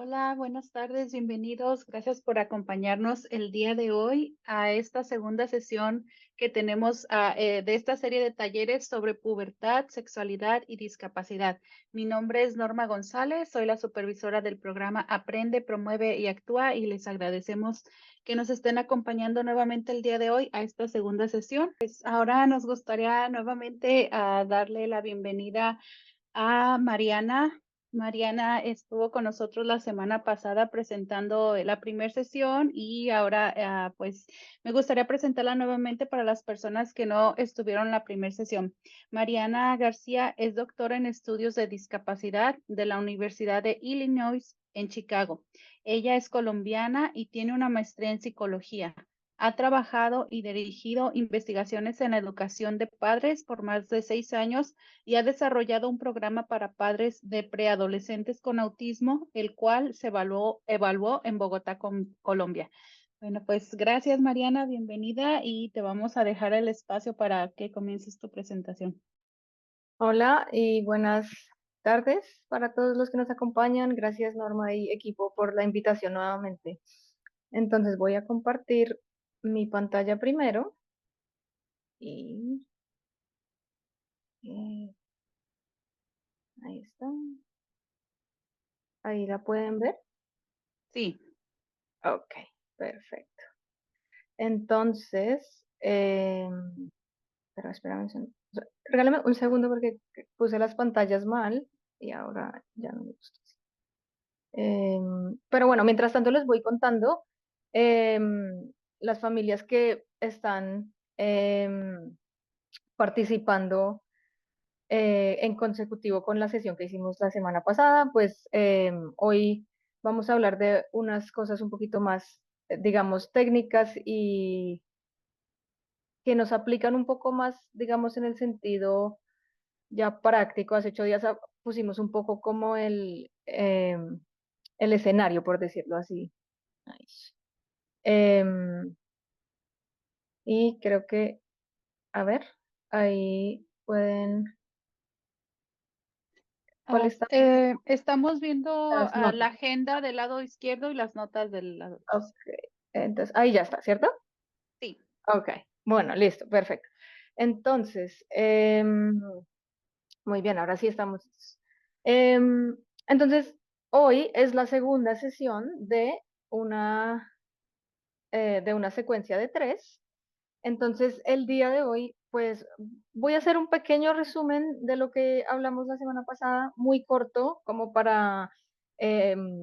Hola, buenas tardes, bienvenidos. Gracias por acompañarnos el día de hoy a esta segunda sesión que tenemos de esta serie de talleres sobre pubertad, sexualidad y discapacidad. Mi nombre es Norma González, soy la supervisora del programa Aprende, Promueve y Actúa y les agradecemos que nos estén acompañando nuevamente el día de hoy a esta segunda sesión. Pues ahora nos gustaría nuevamente darle la bienvenida a Mariana. Mariana estuvo con nosotros la semana pasada presentando la primera sesión y ahora pues me gustaría presentarla nuevamente para las personas que no estuvieron en la primera sesión. Mariana García es doctora en estudios de discapacidad de la Universidad de Illinois en Chicago. Ella es colombiana y tiene una maestría en psicología. Ha trabajado y dirigido investigaciones en la educación de padres por más de 6 años y ha desarrollado un programa para padres de preadolescentes con autismo, el cual se evaluó en Bogotá, Colombia. Bueno, pues gracias Mariana, bienvenida y te vamos a dejar el espacio para que comiences tu presentación. Hola y buenas tardes para todos los que nos acompañan. Gracias Norma y equipo por la invitación nuevamente. Entonces voy a compartir mi pantalla primero y eh, ahí está. Ahí la pueden ver. Sí, Ok, perfecto. Entonces, pero espérame regálame un segundo porque puse las pantallas mal y ahora ya no me gusta. Pero bueno, mientras tanto les voy contando las familias que están participando en consecutivo con la sesión que hicimos la semana pasada. Pues hoy vamos a hablar de unas cosas un poquito más, digamos, técnicas y que nos aplican un poco más, digamos, en el sentido ya práctico. Hace 8 días pusimos un poco como el escenario, por decirlo así. Ay. Em, y creo que, a ver, ahí pueden, ¿cuál está? estamos viendo Las notas. la agenda del lado izquierdo y las notas del lado derecho. Ok, entonces ahí ya está, ¿cierto? Sí. Ok, bueno, listo, perfecto. Entonces, muy bien, ahora sí estamos listos. Entonces, hoy es la segunda sesión una, de una secuencia de tres. Entonces, el día de hoy, pues voy a hacer un pequeño resumen de lo que hablamos la semana pasada, muy corto, como para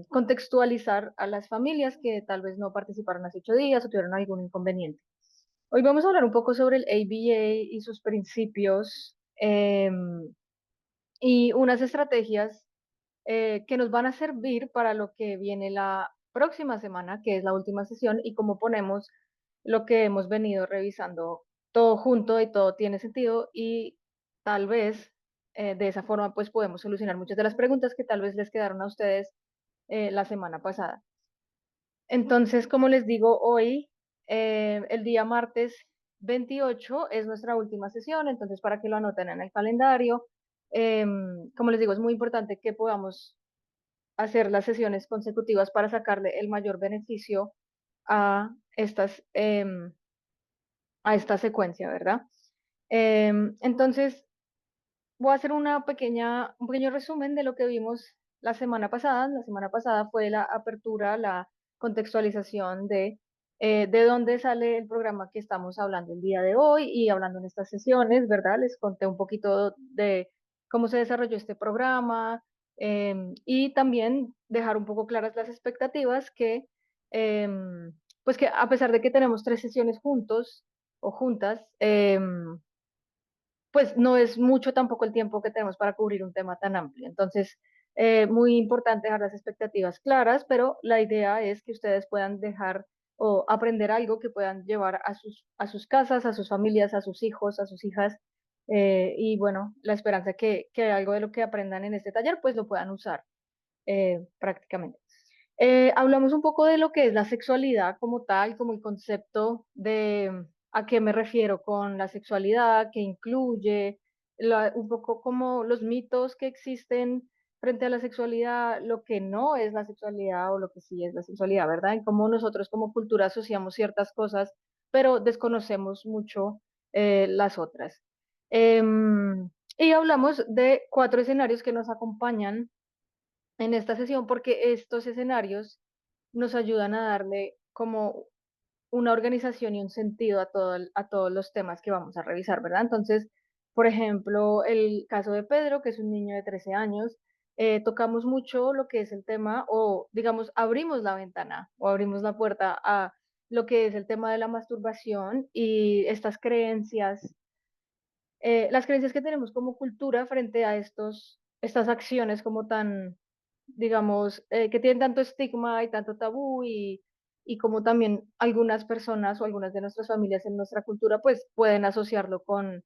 contextualizar a las familias que tal vez no participaron hace 8 días o tuvieron algún inconveniente. Hoy vamos a hablar un poco sobre el ABA y sus principios y unas estrategias que nos van a servir para lo que viene la próxima semana, que es la última sesión, y cómo ponemos lo que hemos venido revisando todo junto y todo tiene sentido y tal vez de esa forma pues podemos solucionar muchas de las preguntas que tal vez les quedaron a ustedes la semana pasada. Entonces, como les digo, hoy, el día martes 28 es nuestra última sesión, entonces para que lo anoten en el calendario. Como les digo, es muy importante que podamos hacer las sesiones consecutivas para sacarle el mayor beneficio a a esta secuencia, ¿verdad? Entonces, voy a hacer un pequeño resumen de lo que vimos la semana pasada. La semana pasada fue la apertura, la contextualización de dónde sale el programa que estamos hablando el día de hoy y hablando en estas sesiones, ¿verdad? Les conté un poquito de cómo se desarrolló este programa y también dejar un poco claras las expectativas pues que a pesar de que tenemos 3 sesiones juntos o juntas, pues no es mucho tampoco el tiempo que tenemos para cubrir un tema tan amplio. Entonces, muy importante dejar las expectativas claras, pero la idea es que ustedes puedan dejar o aprender algo que puedan llevar a sus casas, a sus familias, a sus hijos, a sus hijas. Y bueno, la esperanza que algo de lo que aprendan en este taller, pues lo puedan usar prácticamente. Hablamos un poco de lo que es la sexualidad como tal, como el concepto de a qué me refiero con la sexualidad, que incluye un poco como los mitos que existen frente a la sexualidad, lo que no es la sexualidad o lo que sí es la sexualidad, ¿verdad? En cómo nosotros como cultura asociamos ciertas cosas, pero desconocemos mucho las otras. Y hablamos de 4 escenarios que nos acompañan en esta sesión porque estos escenarios nos ayudan a darle como una organización y un sentido a a todos los temas que vamos a revisar, ¿verdad? Entonces, por ejemplo, el caso de Pedro, que es un niño de 13 años, tocamos mucho lo que es el tema, o digamos, abrimos la ventana o abrimos la puerta a lo que es el tema de la masturbación y estas creencias, las creencias que tenemos como cultura frente a estas acciones como tan, digamos, que tienen tanto estigma y tanto tabú y como también algunas personas o algunas de nuestras familias en nuestra cultura pues pueden asociarlo con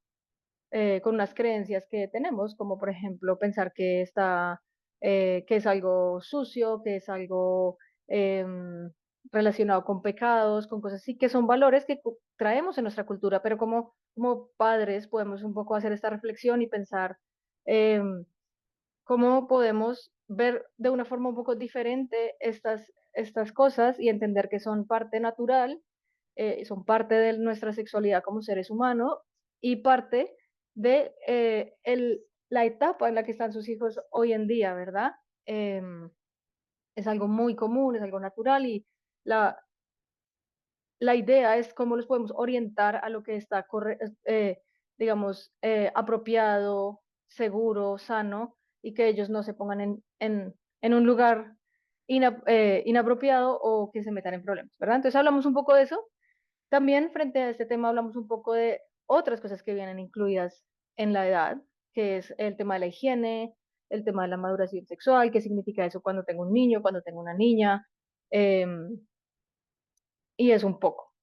unas creencias que tenemos, como por ejemplo pensar que es algo sucio, que es algo em, relacionado con pecados, con cosas así, que son valores que traemos en nuestra cultura, pero como padres podemos un poco hacer esta reflexión y pensar em, cómo podemos ver de una forma un poco diferente estas cosas y entender que son parte natural, son parte de nuestra sexualidad como seres humanos y parte de la etapa en la que están sus hijos hoy en día, ¿verdad? Em, es algo muy común, es algo natural y la, la idea es cómo los podemos orientar a lo que está, digamos, apropiado, seguro, sano, y que ellos no se pongan en un lugar inapropiado o que se metan en problemas, ¿verdad? Entonces hablamos un poco de eso. También frente a este tema hablamos un poco de otras cosas que vienen incluidas en la edad, que es el tema de la higiene, el tema de la maduración sexual, qué significa eso cuando tengo un niño, cuando tengo una niña, em, y es un poco.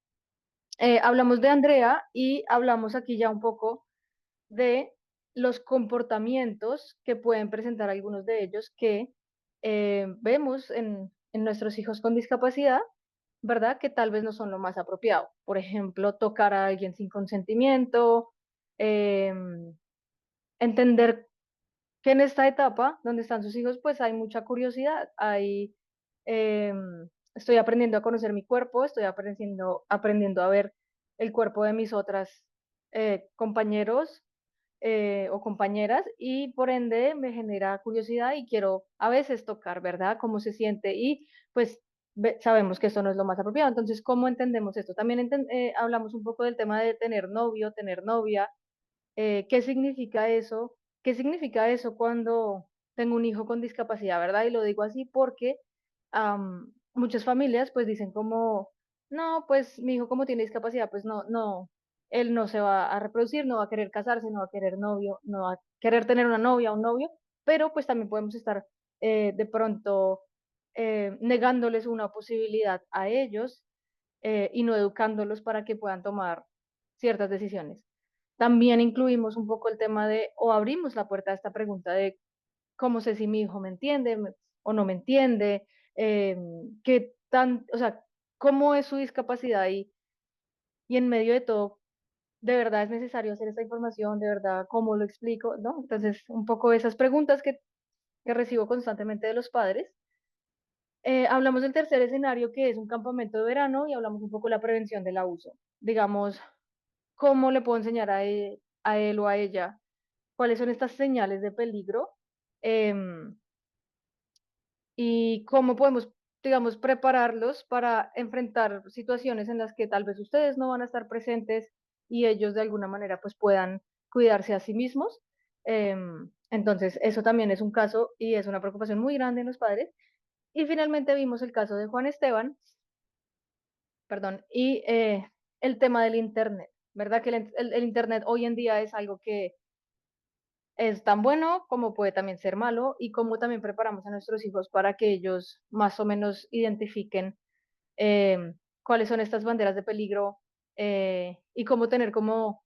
Hablamos de Andrea y hablamos aquí ya un poco de los comportamientos que pueden presentar algunos de ellos que vemos en nuestros hijos con discapacidad, ¿verdad? Que tal vez no son lo más apropiado. Por ejemplo, tocar a alguien sin consentimiento, eh, entender que en esta etapa donde están sus hijos, pues hay mucha curiosidad, estoy aprendiendo a conocer mi cuerpo, estoy aprendiendo a ver el cuerpo de mis otras compañeros o compañeras y por ende me genera curiosidad y quiero a veces tocar, ¿verdad? Cómo se siente y pues sabemos que eso no es lo más apropiado. Entonces, ¿cómo entendemos esto? También hablamos un poco del tema de tener novio, tener novia, ¿qué significa eso? ¿Qué significa eso cuando tengo un hijo con discapacidad, verdad? Y lo digo así porque muchas familias pues dicen como, no, pues mi hijo como tiene discapacidad, pues no, él no se va a reproducir, no va a querer casarse, no va a querer novio, no va a querer tener una novia o un novio, pero pues también podemos estar de pronto negándoles una posibilidad a ellos y no educándolos para que puedan tomar ciertas decisiones. También incluimos un poco el tema de, o abrimos la puerta a esta pregunta de cómo sé si mi hijo me entiende o no me entiende, eh, o sea, cómo es su discapacidad y en medio de todo, de verdad es necesario hacer esta información, de verdad, cómo lo explico, ¿no? Entonces, un poco esas preguntas que recibo constantemente de los padres. Hablamos del tercer escenario, que es un campamento de verano, y hablamos un poco de la prevención del abuso. Digamos, cómo le puedo enseñar a él o a ella cuáles son estas señales de peligro em, y cómo podemos, digamos, prepararlos para enfrentar situaciones en las que tal vez ustedes no van a estar presentes y ellos de alguna manera pues puedan cuidarse a sí mismos. Entonces, eso también es un caso y es una preocupación muy grande en los padres. Y finalmente vimos el caso de Juan Esteban, perdón, y el tema del Internet, ¿verdad? Que el Internet hoy en día es algo que es tan bueno como puede también ser malo y cómo también preparamos a nuestros hijos para que ellos más o menos identifiquen cuáles son estas banderas de peligro y cómo tener como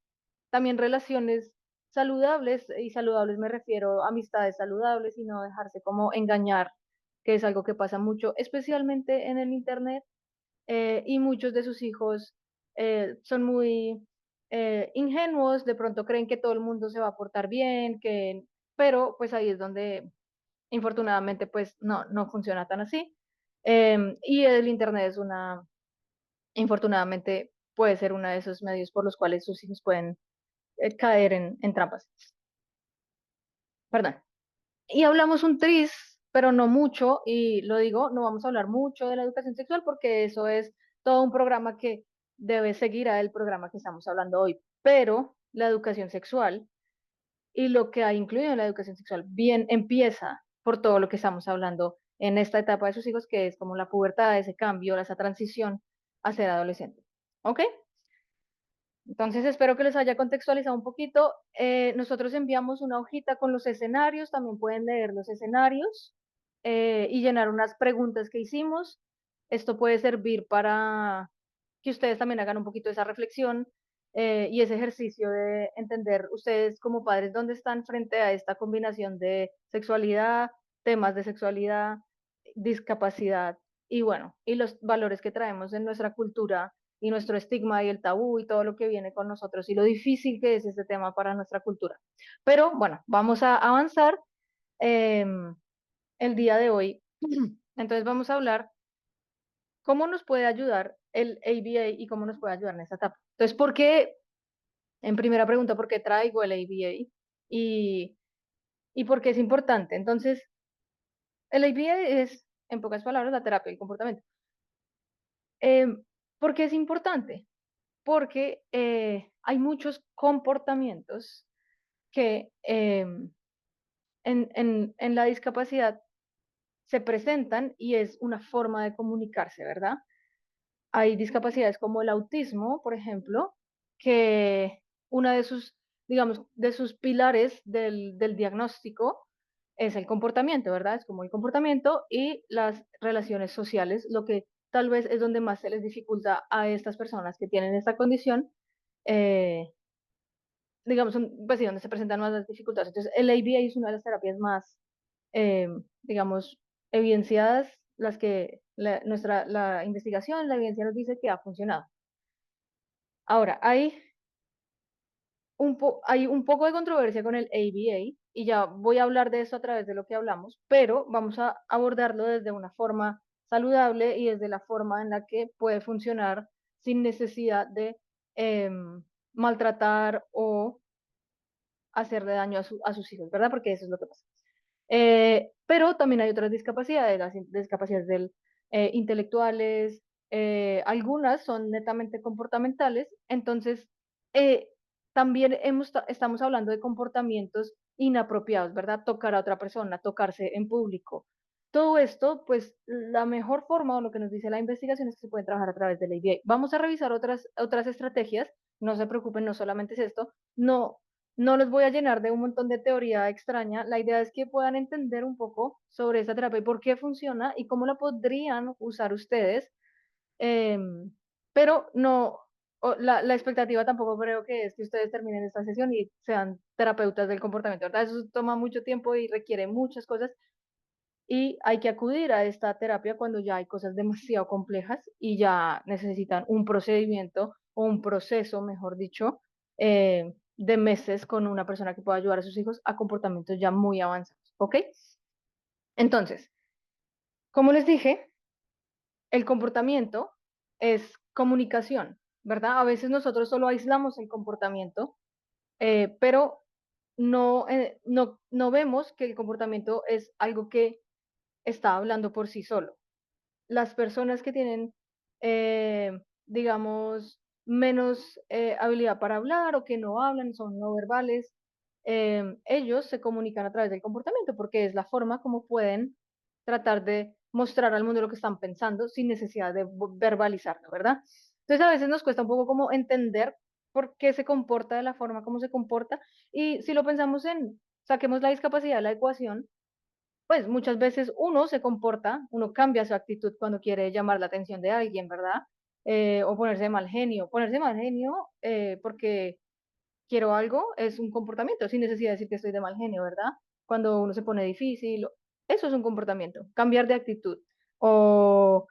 también relaciones saludables, y saludables me refiero a amistades saludables y no dejarse como engañar, que es algo que pasa mucho, especialmente en el Internet, y muchos de sus hijos son muy ingenuos, de pronto creen que todo el mundo se va a portar bien, pero pues ahí es donde Infortunadamente, pues no funciona tan así. Y el Internet es infortunadamente, puede ser uno de esos medios por los cuales sus hijos pueden caer en trampas. Perdón. Y hablamos un tris, pero no mucho, y lo digo, no vamos a hablar mucho de la educación sexual porque eso es todo un programa que debe seguir a el programa que estamos hablando hoy. Pero la educación sexual y lo que ha incluido en la educación sexual bien empieza por todo lo que estamos hablando en esta etapa de sus hijos, que es como la pubertad, ese cambio, esa transición a ser adolescente. ¿Ok? Entonces espero que les haya contextualizado un poquito. Nosotros enviamos una hojita con los escenarios, también pueden leer los escenarios y llenar unas preguntas que hicimos. Esto puede servir para que ustedes también hagan un poquito esa reflexión y ese ejercicio de entender ustedes como padres dónde están frente a esta combinación de sexualidad, temas de sexualidad, discapacidad y bueno, y los valores que traemos en nuestra cultura y nuestro estigma y el tabú y todo lo que viene con nosotros y lo difícil que es este tema para nuestra cultura. Pero bueno, vamos a avanzar eh, el día de hoy. Entonces vamos a hablar cómo nos puede ayudar el ABA y cómo nos puede ayudar en esta etapa. Entonces, ¿por qué? En primera pregunta, ¿por qué traigo el ABA? Y, y por qué es importante. Entonces, el ABA es, en pocas palabras, la terapia del comportamiento. ¿Por qué es importante? Porque hay muchos comportamientos que en la discapacidad se presentan y es una forma de comunicarse, ¿verdad? Hay discapacidades como el autismo, por ejemplo, que una de sus, digamos, de sus pilares del diagnóstico es el comportamiento, ¿verdad? Es como el comportamiento y las relaciones sociales, lo que tal vez es donde más se les dificulta a estas personas que tienen esta condición, eh, digamos, pues sí, donde se presentan más las dificultades. Entonces, el ABA es una de las terapias más, eh, digamos, evidenciadas, las que la investigación, la evidencia nos dice que ha funcionado. Ahora, hay un poco de controversia con el ABA y ya voy a hablar de eso a través de lo que hablamos, pero vamos a abordarlo desde una forma saludable y desde la forma en la que puede funcionar sin necesidad de maltratar o hacerle daño a sus hijos, ¿verdad? Porque eso es lo que pasa. Pero también hay otras discapacidades, las discapacidades intelectuales, algunas son netamente comportamentales, entonces eh, también estamos hablando de comportamientos inapropiados, ¿verdad? Tocar a otra persona, tocarse en público. Todo esto, pues la mejor forma o lo que nos dice la investigación es que se puede trabajar a través de la IDEA. Vamos a revisar otras estrategias, no se preocupen, no solamente es esto, no los voy a llenar de un montón de teoría extraña. La idea es que puedan entender un poco sobre esta terapia y por qué funciona y cómo la podrían usar ustedes. Pero no, la expectativa tampoco creo que es que ustedes terminen esta sesión y sean terapeutas del comportamiento, ¿verdad? Eso toma mucho tiempo y requiere muchas cosas y hay que acudir a esta terapia cuando ya hay cosas demasiado complejas y ya necesitan un procedimiento o un proceso, mejor dicho, de meses con una persona que pueda ayudar a sus hijos a comportamientos ya muy avanzados, ¿ok? Entonces, como les dije, el comportamiento es comunicación, ¿verdad? A veces nosotros solo aislamos el comportamiento, pero no vemos que el comportamiento es algo que está hablando por sí solo. Las personas que tienen, digamos, menos habilidad para hablar o que no hablan, son no verbales, ellos se comunican a través del comportamiento porque es la forma como pueden tratar de mostrar al mundo lo que están pensando sin necesidad de verbalizarlo, ¿verdad? Entonces a veces nos cuesta un poco como entender por qué se comporta de la forma como se comporta y si lo pensamos saquemos la discapacidad de la ecuación, pues muchas veces uno se comporta, uno cambia su actitud cuando quiere llamar la atención de alguien, ¿verdad? O ponerse de mal genio. Ponerse de mal genio porque quiero algo es un comportamiento, sin necesidad de decir que estoy de mal genio, ¿verdad? Cuando uno se pone difícil, eso es un comportamiento. Cambiar de actitud o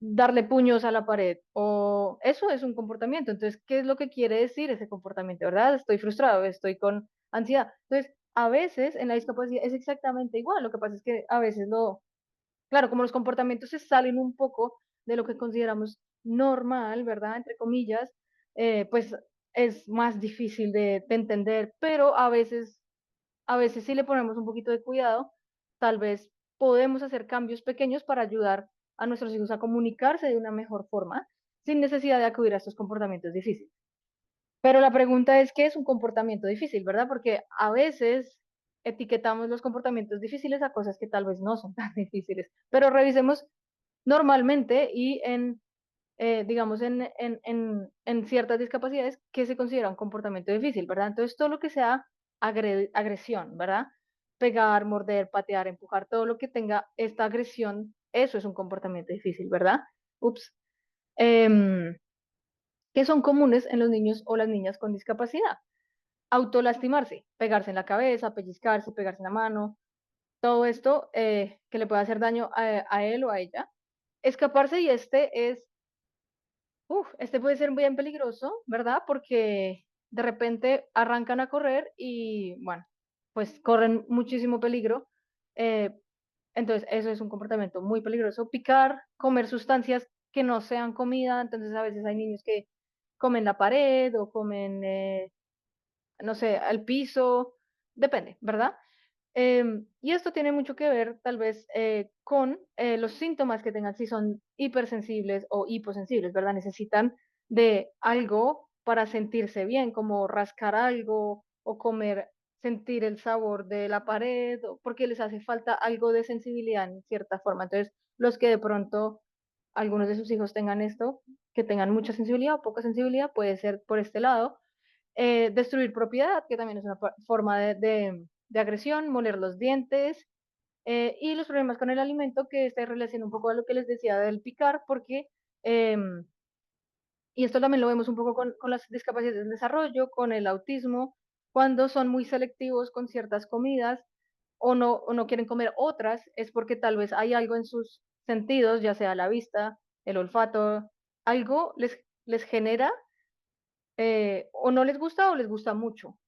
darle puños a la pared o eso es un comportamiento. Entonces, ¿qué es lo que quiere decir ese comportamiento, verdad? Estoy frustrado, estoy con ansiedad. Entonces, a veces en la discapacidad es exactamente igual, lo que pasa es que a veces claro, como los comportamientos se salen un poco de lo que consideramos normal, ¿verdad? Entre comillas, pues es más difícil de entender, pero a veces si le ponemos un poquito de cuidado, tal vez podemos hacer cambios pequeños para ayudar a nuestros hijos a comunicarse de una mejor forma, sin necesidad de acudir a estos comportamientos difíciles. Pero la pregunta es, ¿qué es un comportamiento difícil, verdad? Porque a veces etiquetamos los comportamientos difíciles a cosas que tal vez no son tan difíciles. Pero revisemos normalmente y digamos, en ciertas discapacidades que se considera un comportamiento difícil, ¿verdad? Entonces, todo lo que sea agresión, ¿verdad? Pegar, morder, patear, empujar, todo lo que tenga esta agresión, eso es un comportamiento difícil, ¿verdad? Ups. Em, que son comunes en los niños o las niñas con discapacidad. Autolastimarse, pegarse en la cabeza, pellizcarse, pegarse en la mano, todo esto que le puede hacer daño a él o a ella. Escaparse y este puede ser bien peligroso, ¿verdad? Porque de repente arrancan a correr y, bueno, pues corren muchísimo peligro. eh, entonces, eso es un comportamiento muy peligroso. Picar, comer sustancias que no sean comida. Entonces, a veces hay niños que comen la pared o comen, no sé, al piso. Depende, ¿verdad? Y esto tiene mucho que ver tal vez con los síntomas que tengan, si son hipersensibles o hiposensibles, ¿verdad? Necesitan de algo para sentirse bien, como rascar algo o comer, sentir el sabor de la pared, o porque les hace falta algo de sensibilidad en cierta forma. Entonces, los que de pronto algunos de sus hijos tengan esto, que tengan mucha sensibilidad o poca sensibilidad, puede ser por este lado. Destruir propiedad, que también es una forma de agresión, moler los dientes, y los problemas con el alimento, que está en relación un poco a lo que les decía del picar, porque, y esto también lo vemos un poco con las discapacidades del desarrollo, con el autismo, cuando son muy selectivos con ciertas comidas o no quieren comer otras, es porque tal vez hay algo en sus sentidos, ya sea la vista, el olfato, algo les genera o no les gusta o les gusta mucho.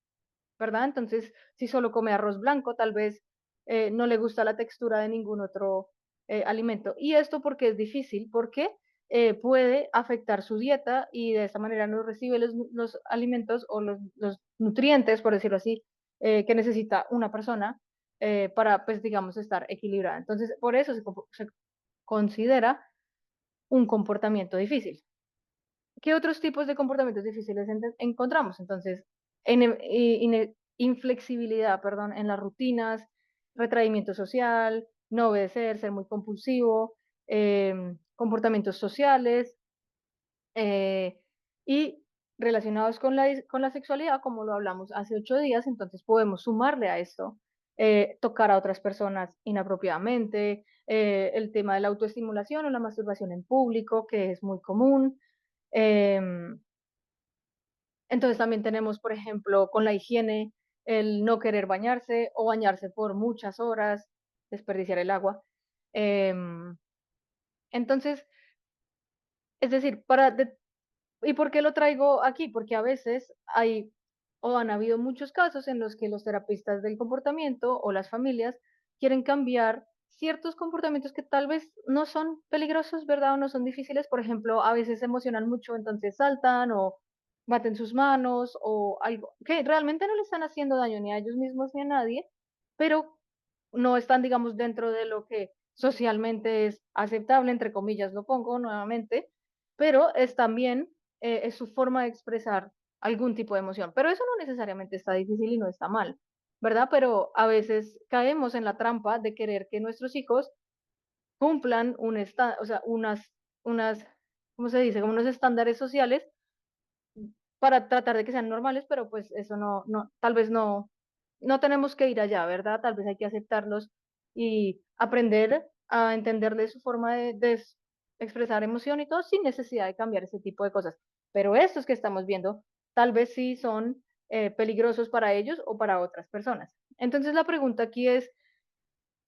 ¿Verdad? Entonces, si solo come arroz blanco, tal vez no le gusta la textura de ningún otro alimento. Y esto porque es difícil, porque puede afectar su dieta y de esta manera no recibe los alimentos o los nutrientes, por decirlo así, que necesita una persona para, pues, digamos, estar equilibrada. Entonces, por eso se considera un comportamiento difícil. ¿Qué otros tipos de comportamientos difíciles encontramos? Entonces, inflexibilidad, perdón, en las rutinas, retraimiento social, no obedecer, ser muy compulsivo, comportamientos sociales eh, y relacionados con con la sexualidad, como lo hablamos hace 8 días, entonces podemos sumarle a esto, tocar a otras personas inapropiadamente, el tema de la autoestimulación o la masturbación en público, que es muy común. Em, entonces también tenemos, por ejemplo, con la higiene, el no querer bañarse o bañarse por muchas horas, desperdiciar el agua. Em, entonces, es decir, ¿y por qué lo traigo aquí? Porque a veces hay o han habido muchos casos en los que los terapistas del comportamiento o las familias quieren cambiar ciertos comportamientos que tal vez no son peligrosos, ¿verdad? O no son difíciles. Por ejemplo, a veces se emocionan mucho, entonces saltan o baten sus manos o algo que realmente no le están haciendo daño ni a ellos mismos ni a nadie, pero no están, digamos, dentro de lo que socialmente es aceptable, entre comillas, lo pongo nuevamente, pero es también es su forma de expresar algún tipo de emoción. Pero eso no necesariamente está difícil y no está mal, ¿verdad? Pero a veces caemos en la trampa de querer que nuestros hijos cumplan o sea, unas, ¿cómo se dice? Como unos estándares sociales para tratar de que sean normales, pero pues eso tal vez no tenemos que ir allá, ¿verdad? Tal vez hay que aceptarlos y aprender a entender de su forma de expresar emoción y todo sin necesidad de cambiar ese tipo de cosas. Pero estos que estamos viendo, tal vez sí son peligrosos para ellos o para otras personas. Entonces la pregunta aquí es,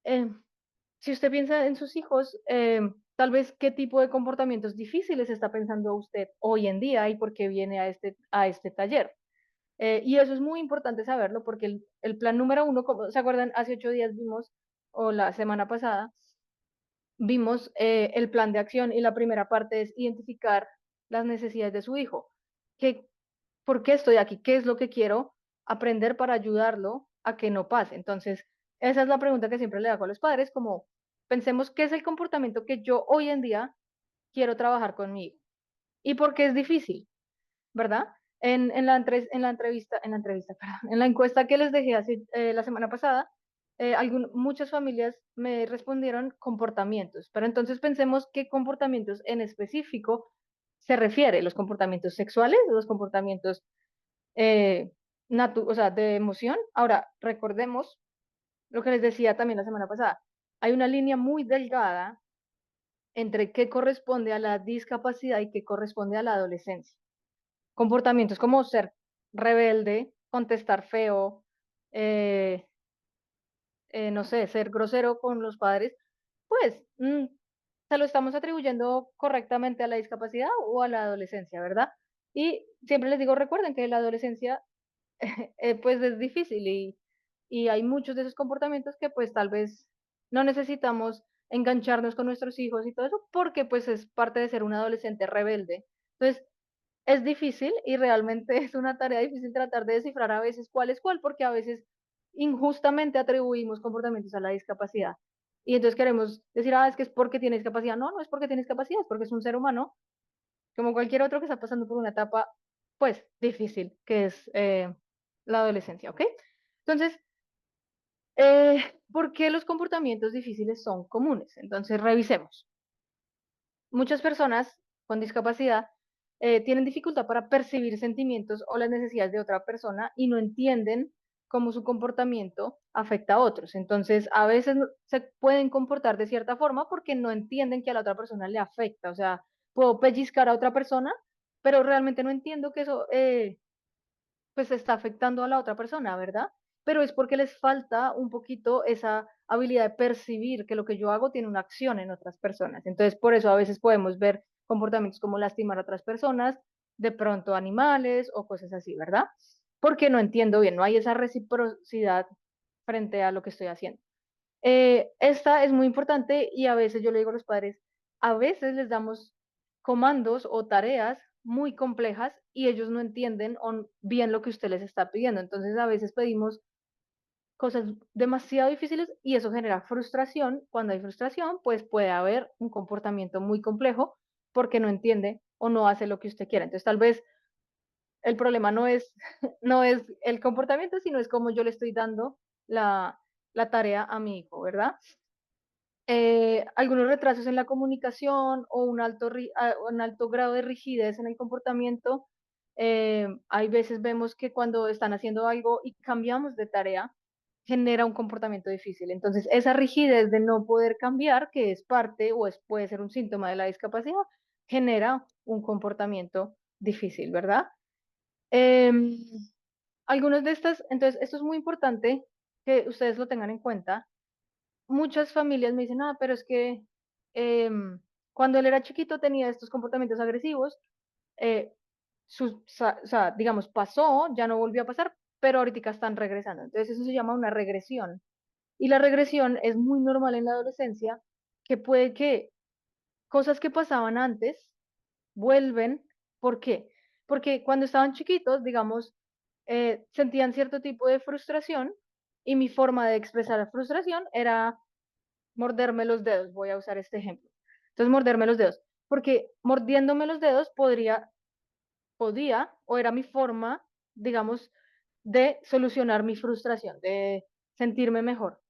eh, si usted piensa en sus hijos, tal vez qué tipo de comportamientos difíciles está pensando usted hoy en día y por qué viene a a este taller. Y eso es muy importante saberlo porque el plan número uno, como se acuerdan, hace 8 días vimos, o la semana pasada, vimos el plan de acción y la primera parte es identificar las necesidades de su hijo. ¿Qué, ¿Por qué estoy aquí? ¿Qué es lo que quiero aprender para ayudarlo a que no pase? Entonces, esa es la pregunta que siempre le hago a los padres, como pensemos qué es el comportamiento que yo hoy en día quiero trabajar conmigo y por qué es difícil, ¿verdad? En la encuesta que les dejé hace, la semana pasada, muchas familias me respondieron comportamientos, pero entonces pensemos qué comportamientos en específico se refiere, los comportamientos sexuales, los comportamientos eh, o sea, de emoción. Ahora, recordemos lo que les decía también la semana pasada, hay una línea muy delgada entre qué corresponde a la discapacidad y qué corresponde a la adolescencia. Comportamientos como ser rebelde, contestar feo, eh, no sé, ser grosero con los padres, pues se lo estamos atribuyendo correctamente a la discapacidad o a la adolescencia, ¿verdad? Y siempre les digo, recuerden que la adolescencia pues es difícil y hay muchos de esos comportamientos que pues tal vez no necesitamos engancharnos con nuestros hijos y todo eso porque pues es parte de ser un adolescente rebelde. Entonces, es difícil y realmente es una tarea difícil tratar de descifrar a veces cuál es cuál, porque a veces injustamente atribuimos comportamientos a la discapacidad. Y entonces queremos decir, es que es porque tiene discapacidad. No, no es porque tiene discapacidad, es porque es un ser humano, como cualquier otro que está pasando por una etapa, pues, difícil, que es la adolescencia, ¿ok? Entonces, ¿por qué los comportamientos difíciles son comunes? Entonces, revisemos. Muchas personas con discapacidad tienen dificultad para percibir sentimientos o las necesidades de otra persona y no entienden cómo su comportamiento afecta a otros. Entonces, a veces se pueden comportar de cierta forma porque no entienden que a la otra persona le afecta. O sea, puedo pellizcar a otra persona, pero realmente no entiendo que eso pues está afectando a la otra persona, ¿verdad? Pero es porque les falta un poquito esa habilidad de percibir que lo que yo hago tiene una acción en otras personas. Entonces, por eso a veces podemos ver comportamientos como lastimar a otras personas, de pronto animales o cosas así, ¿verdad? Porque no entiendo bien, no hay esa reciprocidad frente a lo que estoy haciendo. Esta es muy importante y a veces yo le digo a los padres, a veces les damos comandos o tareas muy complejas y ellos no entienden bien lo que usted les está pidiendo. Entonces a veces pedimos cosas demasiado difíciles y eso genera frustración. Cuando hay frustración, pues puede haber un comportamiento muy complejo porque no entiende o no hace lo que usted quiere. Entonces tal vez el problema no es, no es el comportamiento, sino es cómo yo le estoy dando la tarea a mi hijo, ¿verdad? Algunos retrasos en la comunicación o un alto grado de rigidez en el comportamiento. Hay veces vemos que cuando están haciendo algo y cambiamos de tarea, genera un comportamiento difícil. Entonces, esa rigidez de no poder cambiar, que es parte o puede ser un síntoma de la discapacidad, genera un comportamiento difícil, ¿verdad? Em, Algunos de estas, entonces, esto es muy importante que ustedes lo tengan en cuenta. Muchas familias me dicen, pero es que cuando él era chiquito tenía estos comportamientos agresivos, eh, o sea, digamos, pasó, ya no volvió a pasar, pero ahorita están regresando. Entonces eso se llama una regresión. Y la regresión es muy normal en la adolescencia, que puede que cosas que pasaban antes vuelven. ¿Por qué? Porque cuando estaban chiquitos, digamos, sentían cierto tipo de frustración y mi forma de expresar la frustración era morderme los dedos, voy a usar este ejemplo. Entonces, morderme los dedos, porque mordiéndome los dedos podía, o era mi forma, digamos, de solucionar mi frustración, de sentirme mejor.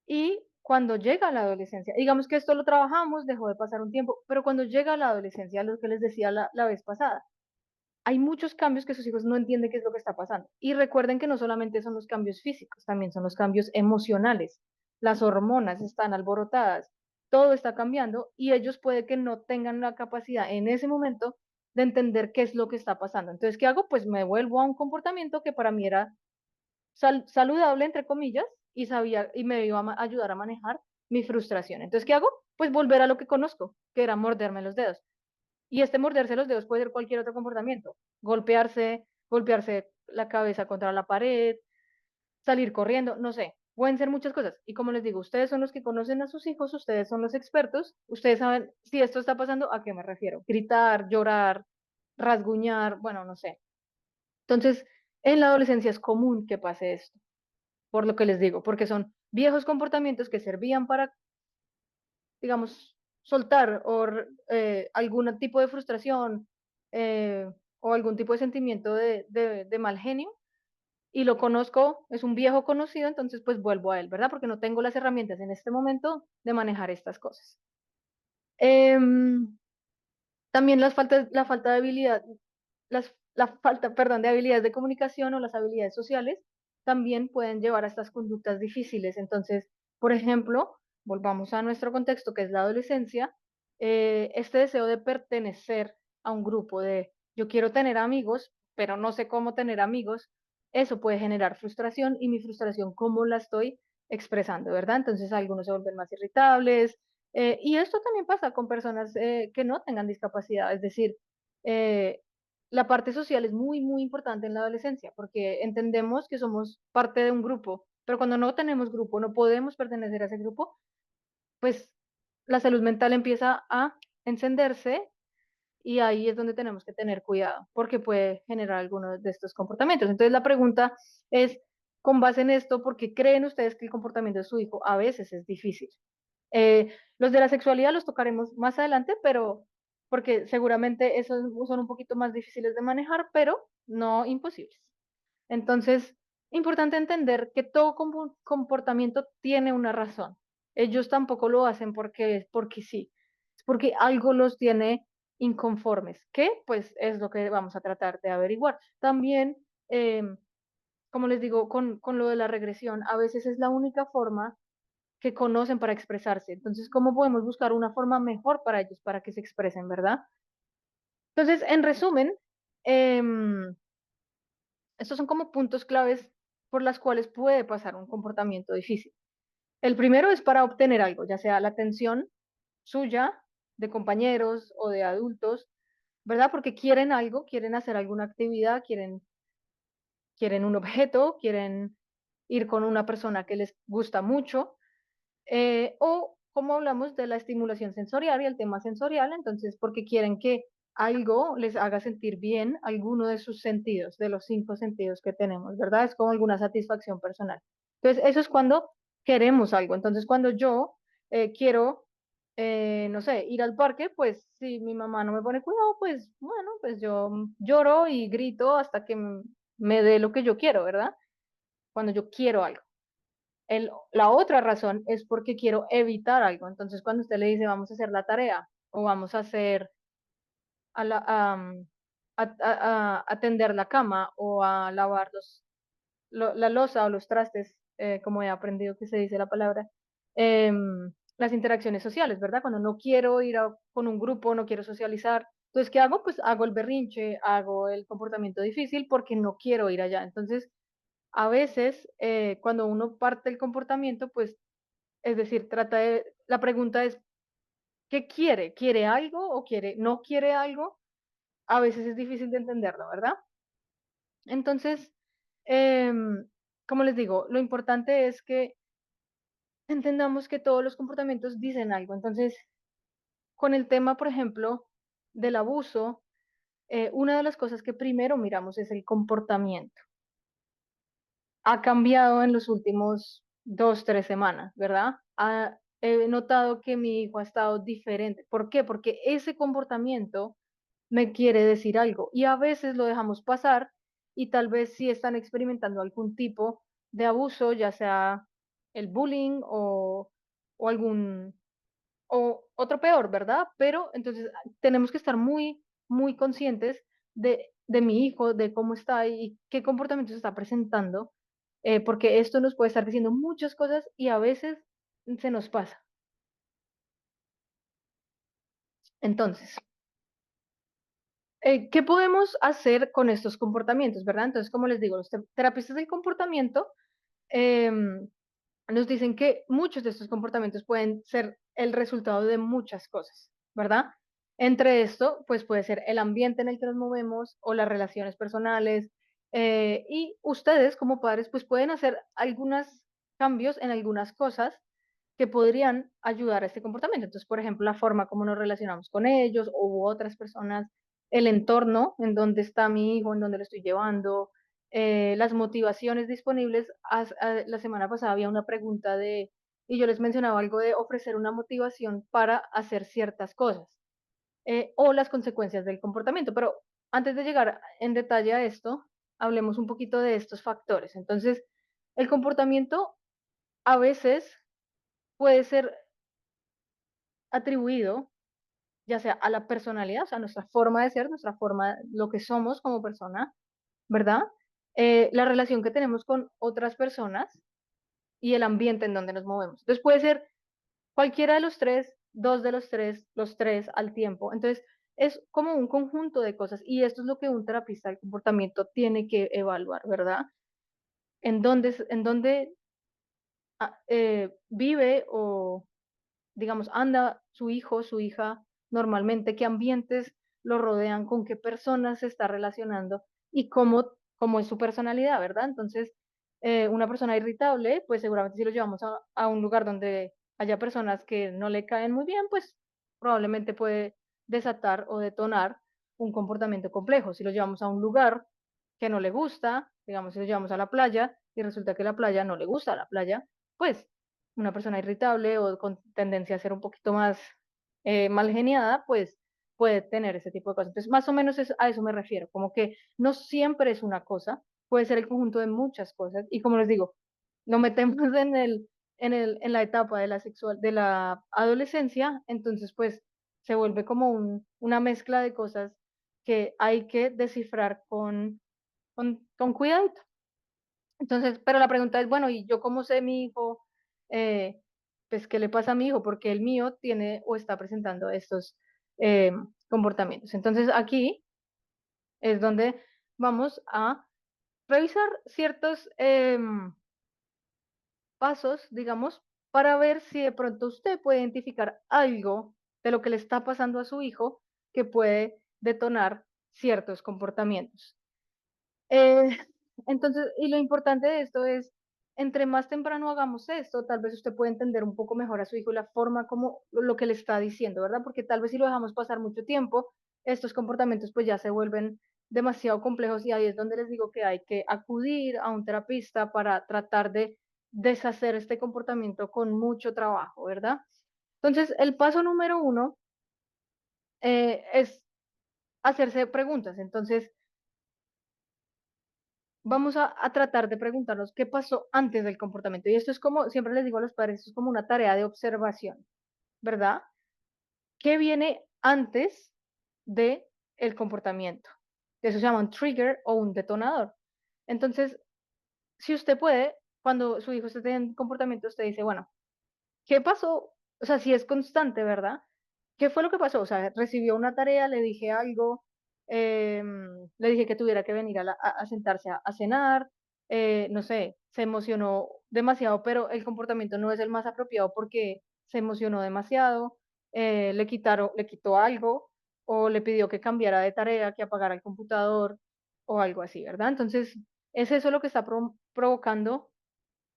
Y cuando llega la adolescencia, digamos que esto lo trabajamos, dejó de pasar un tiempo, pero cuando llega la adolescencia, lo que les decía la vez pasada, hay muchos cambios que sus hijos no entienden qué es lo que está pasando. Y recuerden que no solamente son los cambios físicos, también son los cambios emocionales. Las hormonas están alborotadas, todo está cambiando y ellos puede que no tengan la capacidad en ese momento de entender qué es lo que está pasando. Entonces, ¿qué hago? Pues me vuelvo a un comportamiento que para mí era saludable, entre comillas, y sabía y me iba a ayudar a manejar mi frustración. Entonces, ¿qué hago? Pues volver a lo que conozco, que era morderme los dedos. Y este morderse los dedos puede ser cualquier otro comportamiento. Golpearse la cabeza contra la pared, salir corriendo, no sé, pueden ser muchas cosas. Y como les digo, ustedes son los que conocen a sus hijos, ustedes son los expertos, ustedes saben si esto está pasando, ¿a qué me refiero? Gritar, llorar, rasguñar, bueno, no sé. Entonces, en la adolescencia es común que pase esto, por lo que les digo, porque son viejos comportamientos que servían para, digamos, soltar algún tipo de frustración o algún tipo de sentimiento de mal genio y lo conozco, es un viejo conocido, entonces pues vuelvo a él, ¿verdad? Porque no tengo las herramientas en este momento de manejar estas cosas. Em, También la falta de habilidad, la falta, perdón, de habilidades de comunicación o las habilidades sociales también pueden llevar a estas conductas difíciles. Entonces, por ejemplo, volvamos a nuestro contexto, que es la adolescencia, este deseo de pertenecer a un grupo, de yo quiero tener amigos, pero no sé cómo tener amigos, eso puede generar frustración y mi frustración, ¿cómo la estoy expresando, verdad? Entonces, algunos se vuelven más irritables, y esto también pasa con personas que no tengan discapacidad, es decir, eh, la parte social es muy, muy importante en la adolescencia porque entendemos que somos parte de un grupo, pero cuando no tenemos grupo, no podemos pertenecer a ese grupo, pues la salud mental empieza a encenderse y ahí es donde tenemos que tener cuidado porque puede generar algunos de estos comportamientos. Entonces la pregunta es, con base en esto, ¿por qué creen ustedes que el comportamiento de su hijo a veces es difícil? Los de la sexualidad los tocaremos más adelante, pero porque seguramente esos son un poquito más difíciles de manejar, pero no imposibles. Entonces, importante entender que todo comportamiento tiene una razón. Ellos tampoco lo hacen porque sí, es porque algo los tiene inconformes, que pues es lo que vamos a tratar de averiguar. También, como les digo, con lo de la regresión, a veces es la única forma que conocen para expresarse. Entonces, ¿cómo podemos buscar una forma mejor para ellos, para que se expresen, verdad? Entonces, en resumen, estos son como puntos claves por las cuales puede pasar un comportamiento difícil. El primero es para obtener algo, ya sea la atención suya, de compañeros o de adultos, ¿verdad? Porque quieren algo, quieren hacer alguna actividad, quieren un objeto, quieren ir con una persona que les gusta mucho. O como hablamos de la estimulación sensorial y el tema sensorial, entonces porque quieren que algo les haga sentir bien alguno de sus sentidos, de los 5 sentidos que tenemos, ¿verdad? Es como alguna satisfacción personal. Entonces, eso es cuando queremos algo. Entonces, cuando yo quiero, no sé, ir al parque, pues si mi mamá no me pone cuidado, pues bueno, pues yo lloro y grito hasta que me dé lo que yo quiero, ¿verdad? Cuando yo quiero algo. La otra razón es porque quiero evitar algo. Entonces, cuando usted le dice, vamos a hacer la tarea o vamos a hacer, a, la, a tender la cama o a lavar la loza o los trastes, como he aprendido que se dice la palabra, las interacciones sociales, ¿verdad? Cuando no quiero ir con un grupo, no quiero socializar. Entonces, ¿qué hago? Pues hago el berrinche, hago el comportamiento difícil porque no quiero ir allá. Entonces, a veces, cuando uno parte el comportamiento, pues es decir, la pregunta es, ¿qué quiere? ¿Quiere algo o no quiere algo? A veces es difícil de entenderlo, ¿verdad? Entonces, como les digo, lo importante es que entendamos que todos los comportamientos dicen algo. Entonces, con el tema, por ejemplo, del abuso, una de las cosas que primero miramos es el comportamiento. Ha cambiado en los últimos 2, 3 semanas, ¿verdad? He notado que mi hijo ha estado diferente. ¿Por qué? Porque ese comportamiento me quiere decir algo y a veces lo dejamos pasar y tal vez sí están experimentando algún tipo de abuso, ya sea el bullying o algún, o otro peor, ¿verdad? Pero entonces tenemos que estar muy, muy conscientes de mi hijo, de cómo está y qué comportamiento se está presentando, porque esto nos puede estar diciendo muchas cosas y a veces se nos pasa. Entonces, ¿qué podemos hacer con estos comportamientos, verdad? Entonces, como les digo, los terapistas del comportamiento em, nos dicen que muchos de estos comportamientos pueden ser el resultado de muchas cosas, ¿verdad? Entre esto, pues puede ser el ambiente en el que nos movemos o las relaciones personales, Y ustedes como padres pues pueden hacer algunos cambios en algunas cosas que podrían ayudar a este comportamiento. Entonces, por ejemplo, la forma como nos relacionamos con ellos u otras personas, el entorno en donde está mi hijo, en donde lo estoy llevando, las motivaciones disponibles. La semana pasada había una pregunta y yo les mencionaba algo de ofrecer una motivación para hacer ciertas cosas, o las consecuencias del comportamiento. Pero antes de llegar en detalle a esto, hablemos un poquito de estos factores. Entonces, el comportamiento a veces puede ser atribuido ya sea a la personalidad, o sea, nuestra forma de ser, nuestra forma, lo que somos como persona, ¿verdad? La relación que tenemos con otras personas y el ambiente en donde nos movemos. Entonces puede ser cualquiera de los tres, dos de los tres al tiempo. Entonces es como un conjunto de cosas y esto es lo que un terapista del comportamiento tiene que evaluar, ¿verdad? En dónde vive o digamos, anda su hijo, su hija normalmente, qué ambientes lo rodean, con qué personas se está relacionando y cómo es su personalidad, ¿verdad? Entonces, una persona irritable, pues seguramente si lo llevamos a un lugar donde haya personas que no le caen muy bien, pues probablemente puede desatar o detonar un comportamiento complejo. Si lo llevamos a un lugar que no le gusta, digamos, si lo llevamos a la playa y resulta que la playa no le gusta a la playa, pues una persona irritable o con tendencia a ser un poquito más mal geniada, pues puede tener ese tipo de cosas. Entonces, más o menos a eso me refiero, como que no siempre es una cosa, puede ser el conjunto de muchas cosas. Y como les digo, lo metemos en la etapa de de la adolescencia, entonces pues se vuelve como una mezcla de cosas que hay que descifrar con cuidado. Entonces, pero la pregunta es, bueno, ¿y yo cómo sé mi hijo? eh, pues, ¿qué le pasa a mi hijo? Porque el mío tiene o está presentando estos eh, comportamientos. Entonces, aquí es donde vamos a revisar ciertos pasos, digamos, para ver si de pronto usted puede identificar algo de lo que le está pasando a su hijo que puede detonar ciertos comportamientos. Eh, entonces, y lo importante de esto es, entre más temprano hagamos esto, tal vez usted puede entender un poco mejor a su hijo la forma como lo que le está diciendo, ¿verdad? Porque tal vez si lo dejamos pasar mucho tiempo, estos comportamientos pues ya se vuelven demasiado complejos y ahí es donde les digo que hay que acudir a un terapista para tratar de deshacer este comportamiento con mucho trabajo, ¿verdad? Entonces, el paso número uno es hacerse preguntas. Entonces, vamos a tratar de preguntarnos qué pasó antes del comportamiento. Y esto es como, siempre les digo a los padres, esto es como una tarea de observación, ¿verdad? ¿Qué viene antes de el comportamiento? Eso se llama un trigger o un detonador. Entonces, si usted puede, cuando su hijo esté teniendo comportamiento, usted dice, bueno, ¿qué pasó? O sea, si es constante, ¿verdad? ¿Qué fue lo que pasó? O sea, recibió una tarea, le dije algo, le dije que tuviera que venir a sentarse a cenar, no sé, se emocionó demasiado, pero el comportamiento no es el más apropiado porque se emocionó demasiado, le quitó algo o le pidió que cambiara de tarea, que apagara el computador o algo así, ¿verdad? Entonces, ¿es eso lo que está provocando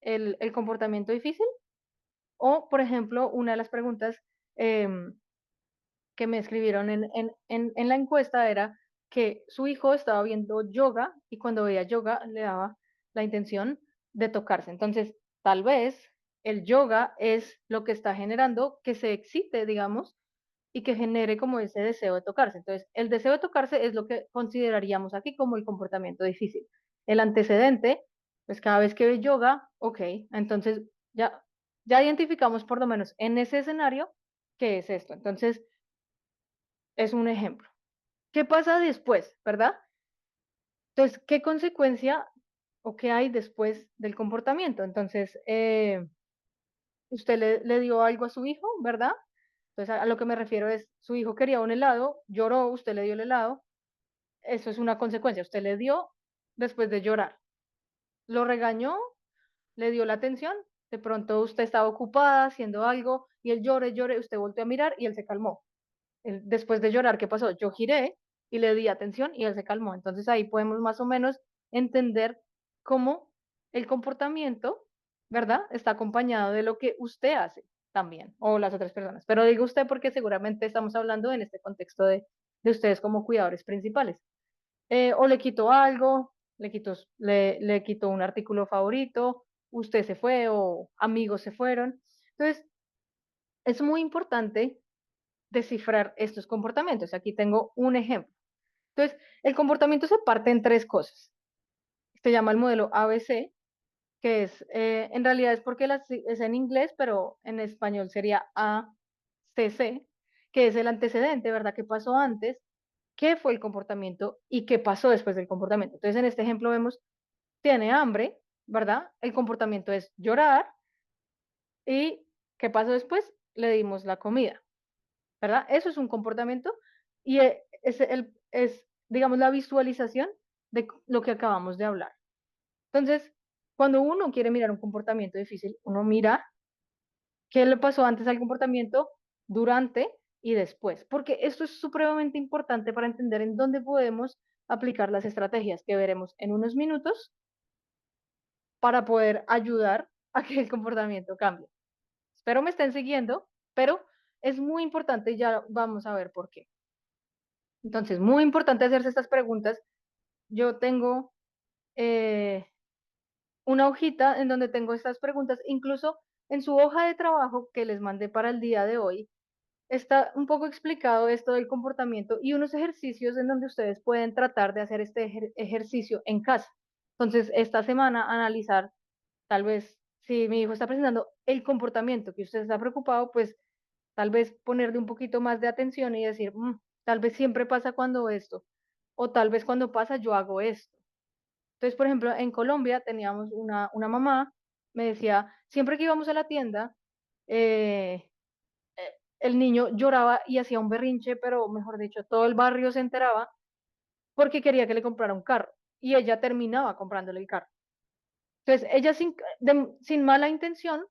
el comportamiento difícil? O, por ejemplo, una de las preguntas em, que me escribieron en la encuesta era que su hijo estaba viendo yoga y cuando veía yoga le daba la intención de tocarse. Entonces, tal vez el yoga es lo que está generando que se excite, digamos, y que genere como ese deseo de tocarse. Entonces, el deseo de tocarse es lo que consideraríamos aquí como el comportamiento difícil. El antecedente, pues cada vez que ve yoga, ok, entonces ya, ya identificamos por lo menos en ese escenario qué es esto. Entonces, es un ejemplo. ¿Qué pasa después, verdad? Entonces, ¿qué consecuencia o qué hay después del comportamiento? Entonces, usted le dio algo a su hijo, ¿verdad? Entonces, a lo que me refiero es, su hijo quería un helado, lloró, usted le dio el helado, eso es una consecuencia, usted le dio después de llorar. Lo regañó, le dio la atención, de pronto usted estaba ocupada haciendo algo y él llore, llore, usted volteó a mirar y él se calmó. Después de llorar, ¿qué pasó? Yo giré y le di atención y él se calmó. Entonces ahí podemos más o menos entender cómo el comportamiento, ¿verdad? Está acompañado de lo que usted hace también, o las otras personas. Pero digo usted porque seguramente estamos hablando en este contexto de ustedes como cuidadores principales. O le quitó algo, le quitó un artículo favorito, usted se fue o amigos se fueron. Entonces, es muy importante descifrar estos comportamientos. Aquí tengo un ejemplo. Entonces, el comportamiento se parte en tres cosas. Se llama el modelo ABC, que es, en realidad es porque es en inglés, pero en español sería ACC, que es el antecedente, ¿verdad? ¿Qué pasó antes? ¿Qué fue el comportamiento y qué pasó después del comportamiento? Entonces, en este ejemplo vemos, tiene hambre, ¿verdad? El comportamiento es llorar y ¿qué pasó después? Le dimos la comida, ¿verdad? Eso es un comportamiento y es, digamos, la visualización de lo que acabamos de hablar. Entonces, cuando uno quiere mirar un comportamiento difícil, uno mira qué le pasó antes al comportamiento, durante y después, porque esto es supremamente importante para entender en dónde podemos aplicar las estrategias que veremos en unos minutos para poder ayudar a que el comportamiento cambie. Espero me estén siguiendo, pero es muy importante y ya vamos a ver por qué. Entonces, muy importante hacerse estas preguntas. Yo tengo eh, una hojita en donde tengo estas preguntas, incluso en su hoja de trabajo que les mandé para el día de hoy, está un poco explicado esto del comportamiento y unos ejercicios en donde ustedes pueden tratar de hacer este ejercicio en casa. Entonces, esta semana analizar, tal vez, si mi hijo está presentando el comportamiento que usted está preocupado, pues tal vez ponerle un poquito más de atención y decir, tal vez siempre pasa cuando esto, o tal vez cuando pasa yo hago esto. Entonces, por ejemplo, en Colombia teníamos una mamá, me decía, siempre que íbamos a la tienda, eh, el niño lloraba y hacía un berrinche, pero mejor dicho, todo el barrio se enteraba porque quería que le comprara un carro y ella terminaba comprándole el carro. Entonces, ella sin mala intención,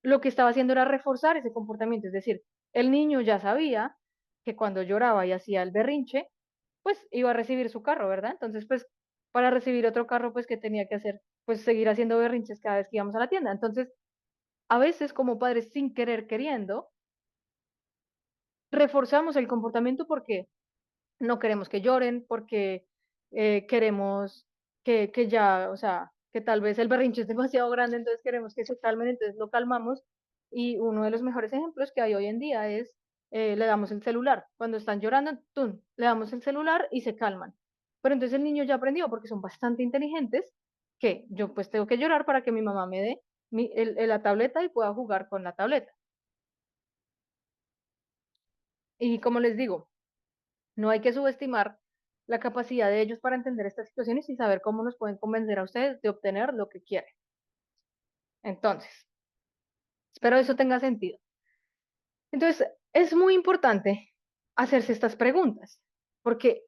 lo que estaba haciendo era reforzar ese comportamiento, es decir, el niño ya sabía que cuando lloraba y hacía el berrinche, pues iba a recibir su carro, ¿verdad? Entonces, pues para recibir otro carro, pues ¿qué tenía que hacer? Pues seguir haciendo berrinches cada vez que íbamos a la tienda. Entonces, a veces como padres sin querer queriendo, reforzamos el comportamiento porque no queremos que lloren, porque queremos que ya, o sea, que tal vez el berrinche es demasiado grande, entonces queremos que se calmen, entonces lo calmamos. Y uno de los mejores ejemplos que hay hoy en día es, le damos el celular. Cuando están llorando, ¡tum!, le damos el celular y se calman. Pero entonces el niño ya aprendió, porque son bastante inteligentes, que yo pues tengo que llorar para que mi mamá me dé la tableta y pueda jugar con la tableta. Y como les digo, no hay que subestimar la capacidad de ellos para entender estas situaciones y saber cómo nos pueden convencer a ustedes de obtener lo que quieren. Entonces, espero eso tenga sentido. Entonces, es muy importante hacerse estas preguntas, porque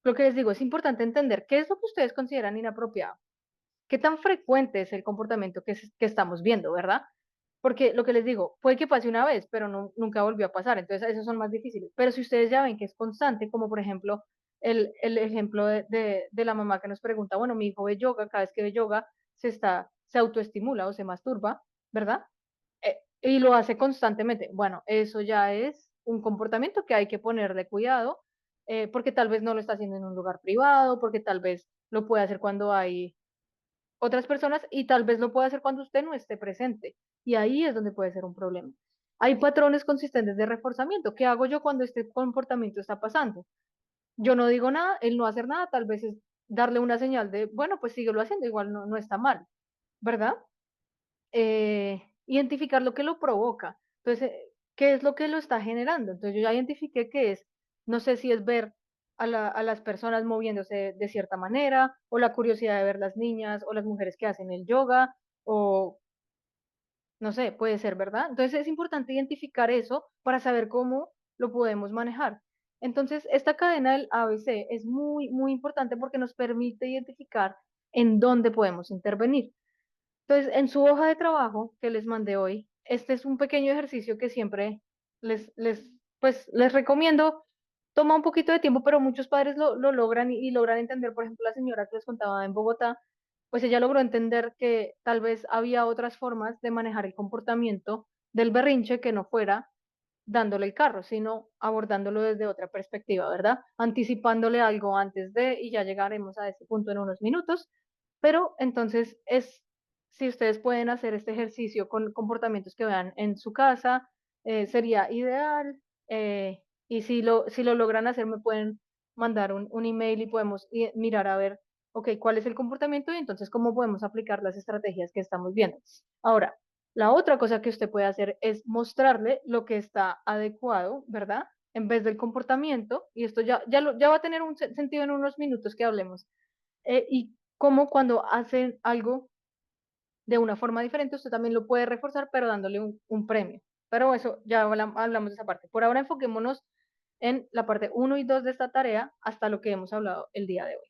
lo que les digo, es importante entender qué es lo que ustedes consideran inapropiado, qué tan frecuente es el comportamiento que estamos viendo, ¿verdad? Porque lo que les digo, puede que pase una vez, pero nunca volvió a pasar, entonces esos son más difíciles. Pero si ustedes ya ven que es constante, como por ejemplo el ejemplo de la mamá que nos pregunta, bueno, mi hijo ve yoga, cada vez que ve yoga se autoestimula o se masturba, ¿verdad? Y lo hace constantemente. Bueno, eso ya es un comportamiento que hay que ponerle cuidado, porque tal vez no lo está haciendo en un lugar privado, porque tal vez lo puede hacer cuando hay otras personas y tal vez lo pueda hacer cuando usted no esté presente. Y ahí es donde puede ser un problema. Hay patrones consistentes de reforzamiento. ¿Qué hago yo cuando este comportamiento está pasando? Yo no digo nada, él no hacer nada, tal vez es darle una señal de, bueno, pues síguelo haciendo, igual no está mal, ¿verdad? Identificar lo que lo provoca. Entonces, ¿qué es lo que lo está generando? Entonces, yo ya identifiqué que es, no sé si es ver a las personas moviéndose de cierta manera, o la curiosidad de ver las niñas o las mujeres que hacen el yoga, o no sé, puede ser, ¿verdad? Entonces, es importante identificar eso para saber cómo lo podemos manejar. Entonces, esta cadena del ABC es muy, muy importante porque nos permite identificar en dónde podemos intervenir. Entonces, en su hoja de trabajo que les mandé hoy, este es un pequeño ejercicio que siempre les recomiendo. toma un poquito de tiempo, pero muchos padres lo logran y logran entender. Por ejemplo, la señora que les contaba en Bogotá, pues ella logró entender que tal vez había otras formas de manejar el comportamiento del berrinche que no fuera dándole el carro, sino abordándolo desde otra perspectiva, ¿verdad? Anticipándole algo antes de, y ya llegaremos a ese punto en unos minutos, pero entonces si ustedes pueden hacer este ejercicio con comportamientos que vean en su casa, sería ideal, y si lo logran hacer, me pueden mandar un email y podemos mirar a ver, ok, cuál es el comportamiento y entonces cómo podemos aplicar las estrategias que estamos viendo. Ahora, la otra cosa que usted puede hacer es mostrarle lo que está adecuado, ¿verdad? En vez del comportamiento, y esto ya va a tener un sentido en unos minutos que hablemos. Y cómo cuando hacen algo de una forma diferente, usted también lo puede reforzar, pero dándole un premio. Pero eso ya hablamos de esa parte. Por ahora enfoquémonos en la parte uno y 2 de esta tarea hasta lo que hemos hablado el día de hoy.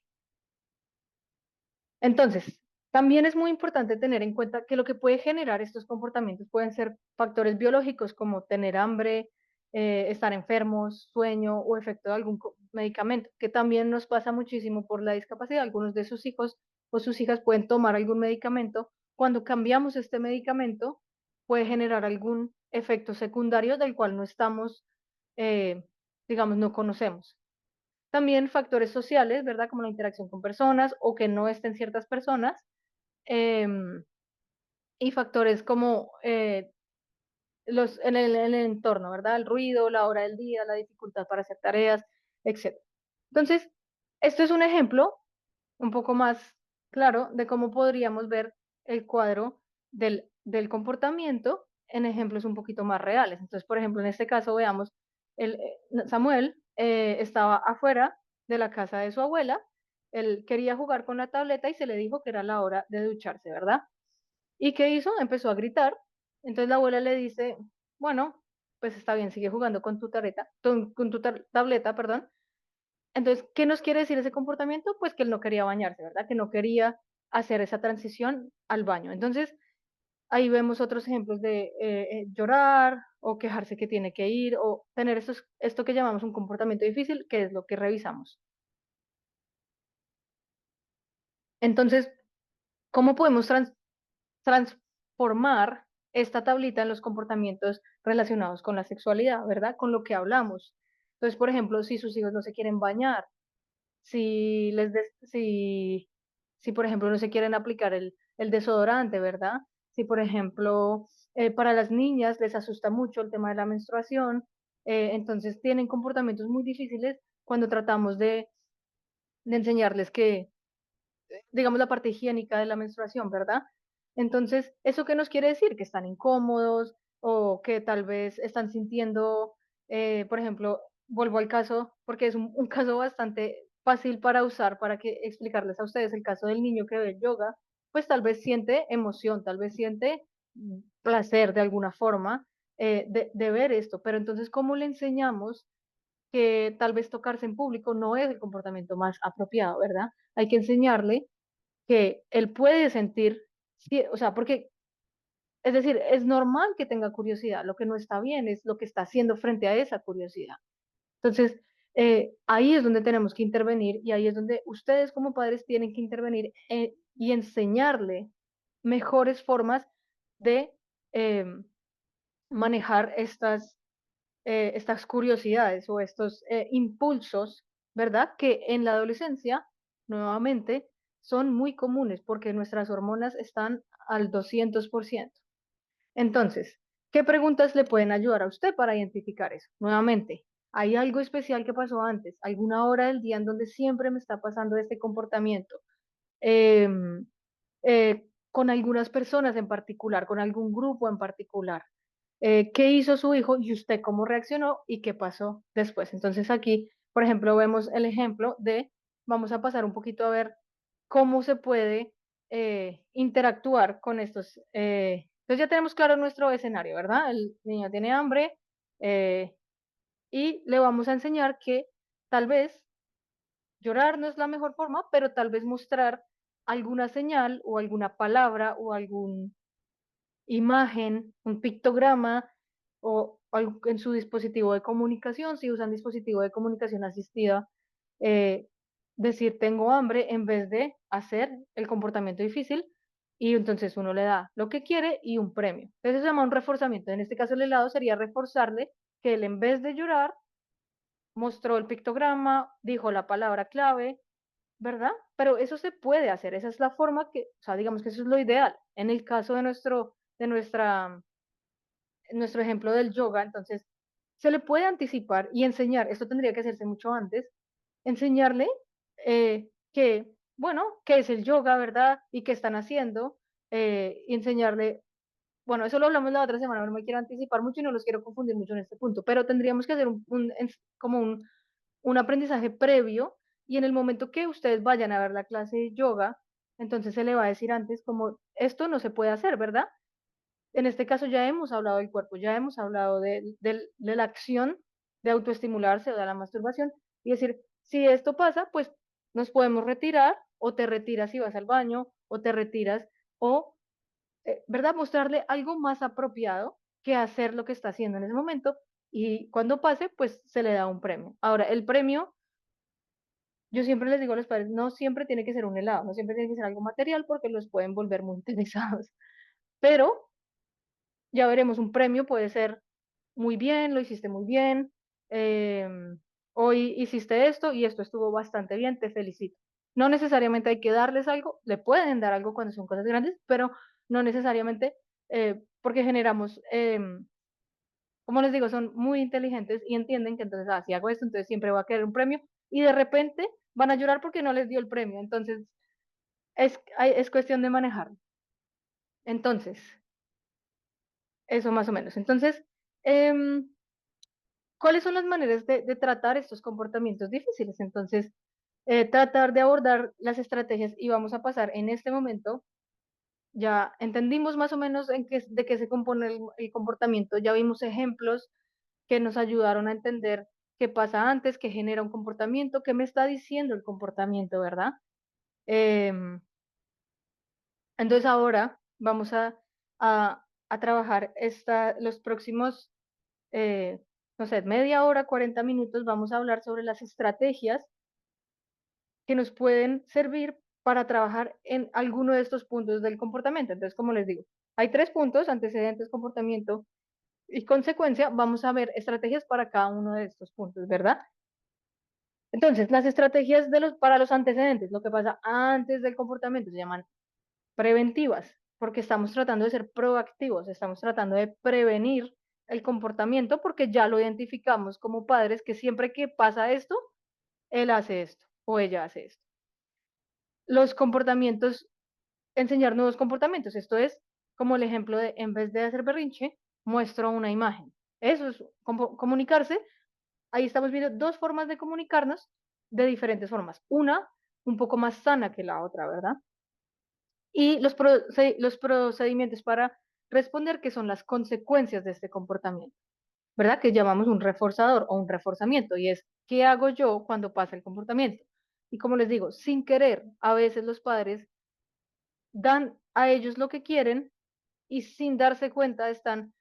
Entonces, también es muy importante tener en cuenta que lo que puede generar estos comportamientos pueden ser factores biológicos como tener hambre, estar enfermos, sueño o efecto de algún medicamento, que también nos pasa muchísimo por la discapacidad. Algunos de sus hijos o sus hijas pueden tomar algún medicamento. Cuando cambiamos este medicamento, puede generar algún efecto secundario del cual no estamos, eh, digamos, no conocemos. También factores sociales, ¿verdad? Como la interacción con personas o que no estén ciertas personas. em, y factores como en el entorno, ¿verdad? El ruido, la hora del día, la dificultad para hacer tareas, etc. Entonces, esto es un ejemplo un poco más claro de cómo podríamos ver el cuadro del comportamiento en ejemplos un poquito más reales. Entonces, por ejemplo, en este caso veamos, Samuel estaba afuera de la casa de su abuela, él quería jugar con la tableta y se le dijo que era la hora de ducharse, ¿verdad? ¿Y qué hizo? Empezó a gritar. Entonces la abuela le dice, bueno, pues está bien, sigue jugando con tu tableta, perdón. Entonces, ¿qué nos quiere decir ese comportamiento? Pues que él no quería bañarse, ¿verdad? Que no quería hacer esa transición al baño. Entonces, ahí vemos otros ejemplos de llorar o quejarse que tiene que ir o tener esto que llamamos un comportamiento difícil, que es lo que revisamos. Entonces, ¿cómo podemos transformar esta tablita en los comportamientos relacionados con la sexualidad, ¿verdad? Con lo que hablamos. Entonces, por ejemplo, si sus hijos no se quieren bañar, si por ejemplo, no se quieren aplicar el desodorante, ¿verdad? Si, por ejemplo, para las niñas les asusta mucho el tema de la menstruación, entonces tienen comportamientos muy difíciles cuando tratamos de enseñarles que, digamos, la parte higiénica de la menstruación, ¿verdad? Entonces, ¿eso qué nos quiere decir? Que están incómodos o que tal vez están sintiendo, por ejemplo, vuelvo al caso, porque es un caso bastante fácil para usar, para que explicarles a ustedes el caso del niño que ve el yoga, pues tal vez siente emoción, tal vez siente placer de alguna forma de ver esto, pero entonces, ¿cómo le enseñamos que tal vez tocarse en público no es el comportamiento más apropiado, ¿verdad? Hay que enseñarle que él puede sentir, o sea, porque, es decir, es normal que tenga curiosidad, lo que no está bien es lo que está haciendo frente a esa curiosidad. Entonces, ahí es donde tenemos que intervenir y ahí es donde ustedes como padres tienen que intervenir y enseñarle mejores formas de eh, manejar estas curiosidades o estos impulsos, ¿verdad? Que en la adolescencia, nuevamente, son muy comunes porque nuestras hormonas están al 200%. Entonces, ¿qué preguntas le pueden ayudar a usted para identificar eso? Nuevamente, ¿hay algo especial que pasó antes? ¿Alguna hora del día en donde siempre me está pasando este comportamiento? Em, con algunas personas en particular, con algún grupo en particular. ¿Qué hizo su hijo y usted cómo reaccionó y qué pasó después? Entonces aquí, por ejemplo, vemos el ejemplo vamos a pasar un poquito a ver cómo se puede interactuar con estos. Entonces ya tenemos claro nuestro escenario, ¿verdad? El niño tiene hambre y le vamos a enseñar que tal vez llorar no es la mejor forma, pero tal vez mostrar alguna señal o alguna palabra o alguna imagen, un pictograma o en su dispositivo de comunicación, si usan dispositivo de comunicación asistida, eh, decir tengo hambre en vez de hacer el comportamiento difícil, y entonces uno le da lo que quiere y un premio. Entonces se llama un reforzamiento. En este caso el helado sería reforzarle que él en vez de llorar mostró el pictograma, dijo la palabra clave, ¿verdad? Pero eso se puede hacer, esa es la forma que, o sea, digamos que eso es lo ideal. En el caso de nuestro ejemplo del yoga, entonces se le puede anticipar y enseñar, esto tendría que hacerse mucho antes, enseñarle que, bueno, qué es el yoga, ¿verdad? Y qué están haciendo, y enseñarle, bueno, eso lo hablamos la otra semana, no me quiero anticipar mucho y no los quiero confundir mucho en este punto, pero tendríamos que hacer como un aprendizaje previo, y en el momento que ustedes vayan a ver la clase de yoga, entonces se le va a decir antes como esto no se puede hacer, ¿verdad? En este caso ya hemos hablado del cuerpo, ya hemos hablado de la acción de autoestimularse o de la masturbación, y decir, si esto pasa, pues nos podemos retirar, o te retiras y vas al baño, o te retiras, o, ¿verdad? Mostrarle algo más apropiado que hacer lo que está haciendo en ese momento, y cuando pase, pues se le da un premio. Ahora, el premio, yo siempre les digo a los padres, no siempre tiene que ser un helado, no siempre tiene que ser algo material porque los pueden volver muy interesados, pero ya veremos, un premio puede ser muy bien, lo hiciste muy bien, hoy hiciste esto y esto estuvo bastante bien, te felicito. No necesariamente hay que darles algo, le pueden dar algo cuando son cosas grandes, pero no necesariamente, porque generamos, como les digo, son muy inteligentes y entienden que entonces, si hago esto, entonces siempre va a querer un premio, y de repente van a llorar porque no les dio el premio. Entonces, es cuestión de manejarlo. Entonces, eso más o menos. Entonces, em, ¿cuáles son las maneras de tratar estos comportamientos difíciles? Entonces, tratar de abordar las estrategias, y vamos a pasar en este momento, ya entendimos más o menos de qué se compone el comportamiento, ya vimos ejemplos que nos ayudaron a entender qué pasa antes, qué genera un comportamiento, qué me está diciendo el comportamiento, ¿verdad? Em, entonces ahora vamos a trabajar los próximos, eh, no sé, media hora, 40 minutos, vamos a hablar sobre las estrategias que nos pueden servir para trabajar en alguno de estos puntos del comportamiento. Entonces, como les digo, hay 3 puntos: antecedentes, comportamiento y consecuencia. Vamos a ver estrategias para cada uno de estos puntos, ¿verdad? Entonces, las estrategias para los antecedentes, lo que pasa antes del comportamiento, se llaman preventivas, porque estamos tratando de ser proactivos, estamos tratando de prevenir el comportamiento porque ya lo identificamos como padres, que siempre que pasa esto, él hace esto o ella hace esto. Los comportamientos, enseñar nuevos comportamientos, esto es como el ejemplo de, en vez de hacer berrinche, muestro una imagen. Eso es comunicarse. Ahí estamos viendo 2 formas de comunicarnos de diferentes formas. Una un poco más sana que la otra, ¿verdad? Y los procedimientos para responder, que son las consecuencias de este comportamiento, ¿verdad? Que llamamos un reforzador o un reforzamiento, y es, ¿qué hago yo cuando pasa el comportamiento? Y como les digo, sin querer, a veces los padres dan a ellos lo que quieren, y sin darse cuenta están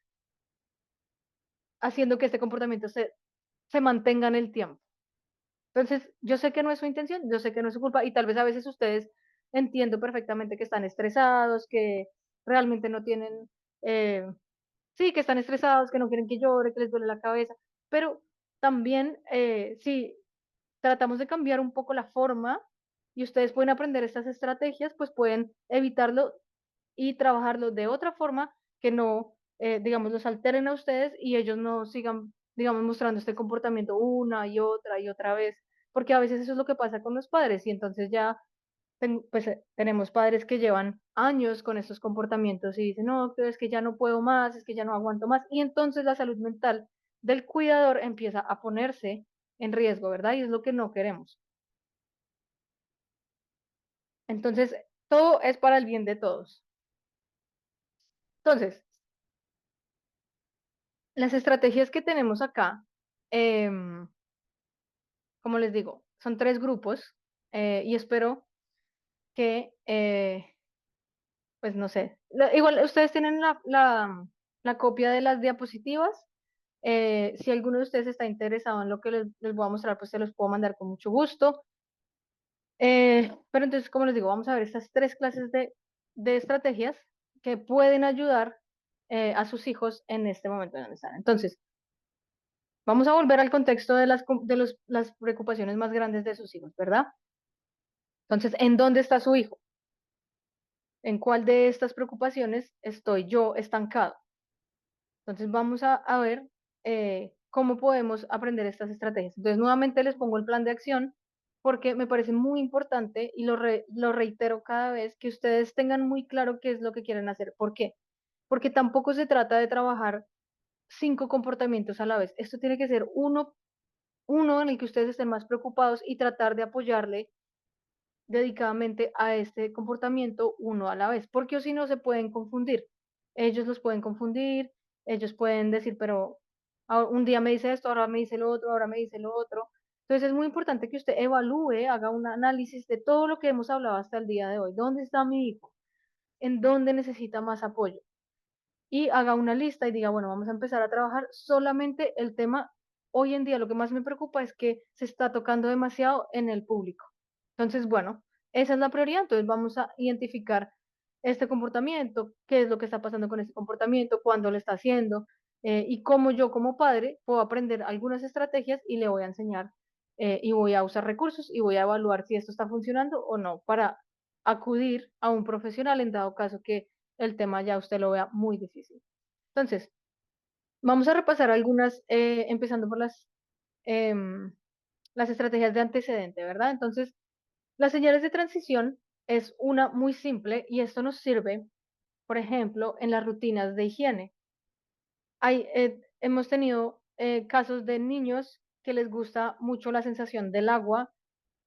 haciendo que este comportamiento se mantenga en el tiempo. Entonces, yo sé que no es su intención, yo sé que no es su culpa, y tal vez a veces ustedes, entiendo perfectamente que están estresados, que realmente no tienen, eh, sí, que están estresados, que no quieren que llore, que les duele la cabeza, pero también, si tratamos de cambiar un poco la forma y ustedes pueden aprender estas estrategias, pues pueden evitarlo y trabajarlo de otra forma que no, digamos, los alteren a ustedes y ellos no sigan, digamos, mostrando este comportamiento una y otra vez, porque a veces eso es lo que pasa con los padres, y entonces ya pues tenemos padres que llevan años con estos comportamientos y dicen, no, pero es que ya no puedo más, es que ya no aguanto más, y entonces la salud mental del cuidador empieza a ponerse en riesgo, ¿verdad? Y es lo que no queremos. Entonces, todo es para el bien de todos. Entonces, las estrategias que tenemos acá, em, como les digo, son 3 grupos, y espero que, pues no sé, igual ustedes tienen la copia de las diapositivas. Si alguno de ustedes está interesado en lo que les voy a mostrar, pues se los puedo mandar con mucho gusto. Pero entonces, como les digo, vamos a ver estas tres clases de estrategias que pueden ayudar a sus hijos en este momento en donde están. Entonces, vamos a volver al contexto de las preocupaciones más grandes de sus hijos, ¿verdad? Entonces, ¿en dónde está su hijo? ¿En cuál de estas preocupaciones estoy yo estancado? Entonces, vamos a ver cómo podemos aprender estas estrategias. Entonces, nuevamente les pongo el plan de acción porque me parece muy importante y lo reitero cada vez que ustedes tengan muy claro qué es lo que quieren hacer. ¿Por qué? Porque tampoco se trata de trabajar 5 comportamientos a la vez. Esto tiene que ser uno en el que ustedes estén más preocupados y tratar de apoyarle dedicadamente a este comportamiento uno a la vez, porque o si no se pueden confundir. Ellos los pueden confundir, ellos pueden decir, pero un día me dice esto, ahora me dice lo otro, ahora me dice lo otro. Entonces es muy importante que usted evalúe, haga un análisis de todo lo que hemos hablado hasta el día de hoy. ¿Dónde está mi hijo? ¿En dónde necesita más apoyo? Y haga una lista y diga, bueno, vamos a empezar a trabajar solamente el tema. Hoy en día lo que más me preocupa es que se está tocando demasiado en el público. Entonces, bueno, esa es la prioridad. Entonces vamos a identificar este comportamiento, qué es lo que está pasando con este comportamiento, cuándo lo está haciendo y cómo yo como padre puedo aprender algunas estrategias y le voy a enseñar y voy a usar recursos y voy a evaluar si esto está funcionando o no para acudir a un profesional en dado caso que el tema ya usted lo vea muy difícil. Entonces, vamos a repasar algunas, empezando por las estrategias de antecedente, ¿verdad? Entonces, las señales de transición es una muy simple y esto nos sirve, por ejemplo, en las rutinas de higiene. Hemos tenido casos de niños que les gusta mucho la sensación del agua,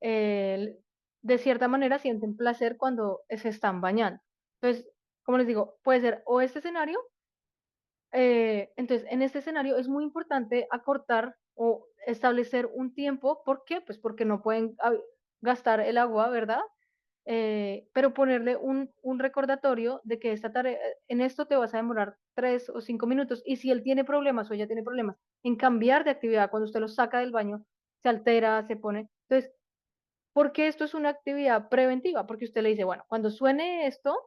eh, de cierta manera sienten placer cuando se están bañando. Entonces, como les digo, puede ser o este escenario. Entonces, en este escenario es muy importante acortar o establecer un tiempo. ¿Por qué? Pues porque no pueden gastar el agua, ¿verdad? Pero ponerle un recordatorio de que esta tarea, en esto te vas a demorar 3 o 5 minutos. Y si él tiene problemas o ella tiene problemas en cambiar de actividad, cuando usted lo saca del baño, se altera, se pone. Entonces, ¿por qué esto es una actividad preventiva? Porque usted le dice, bueno, cuando suene esto,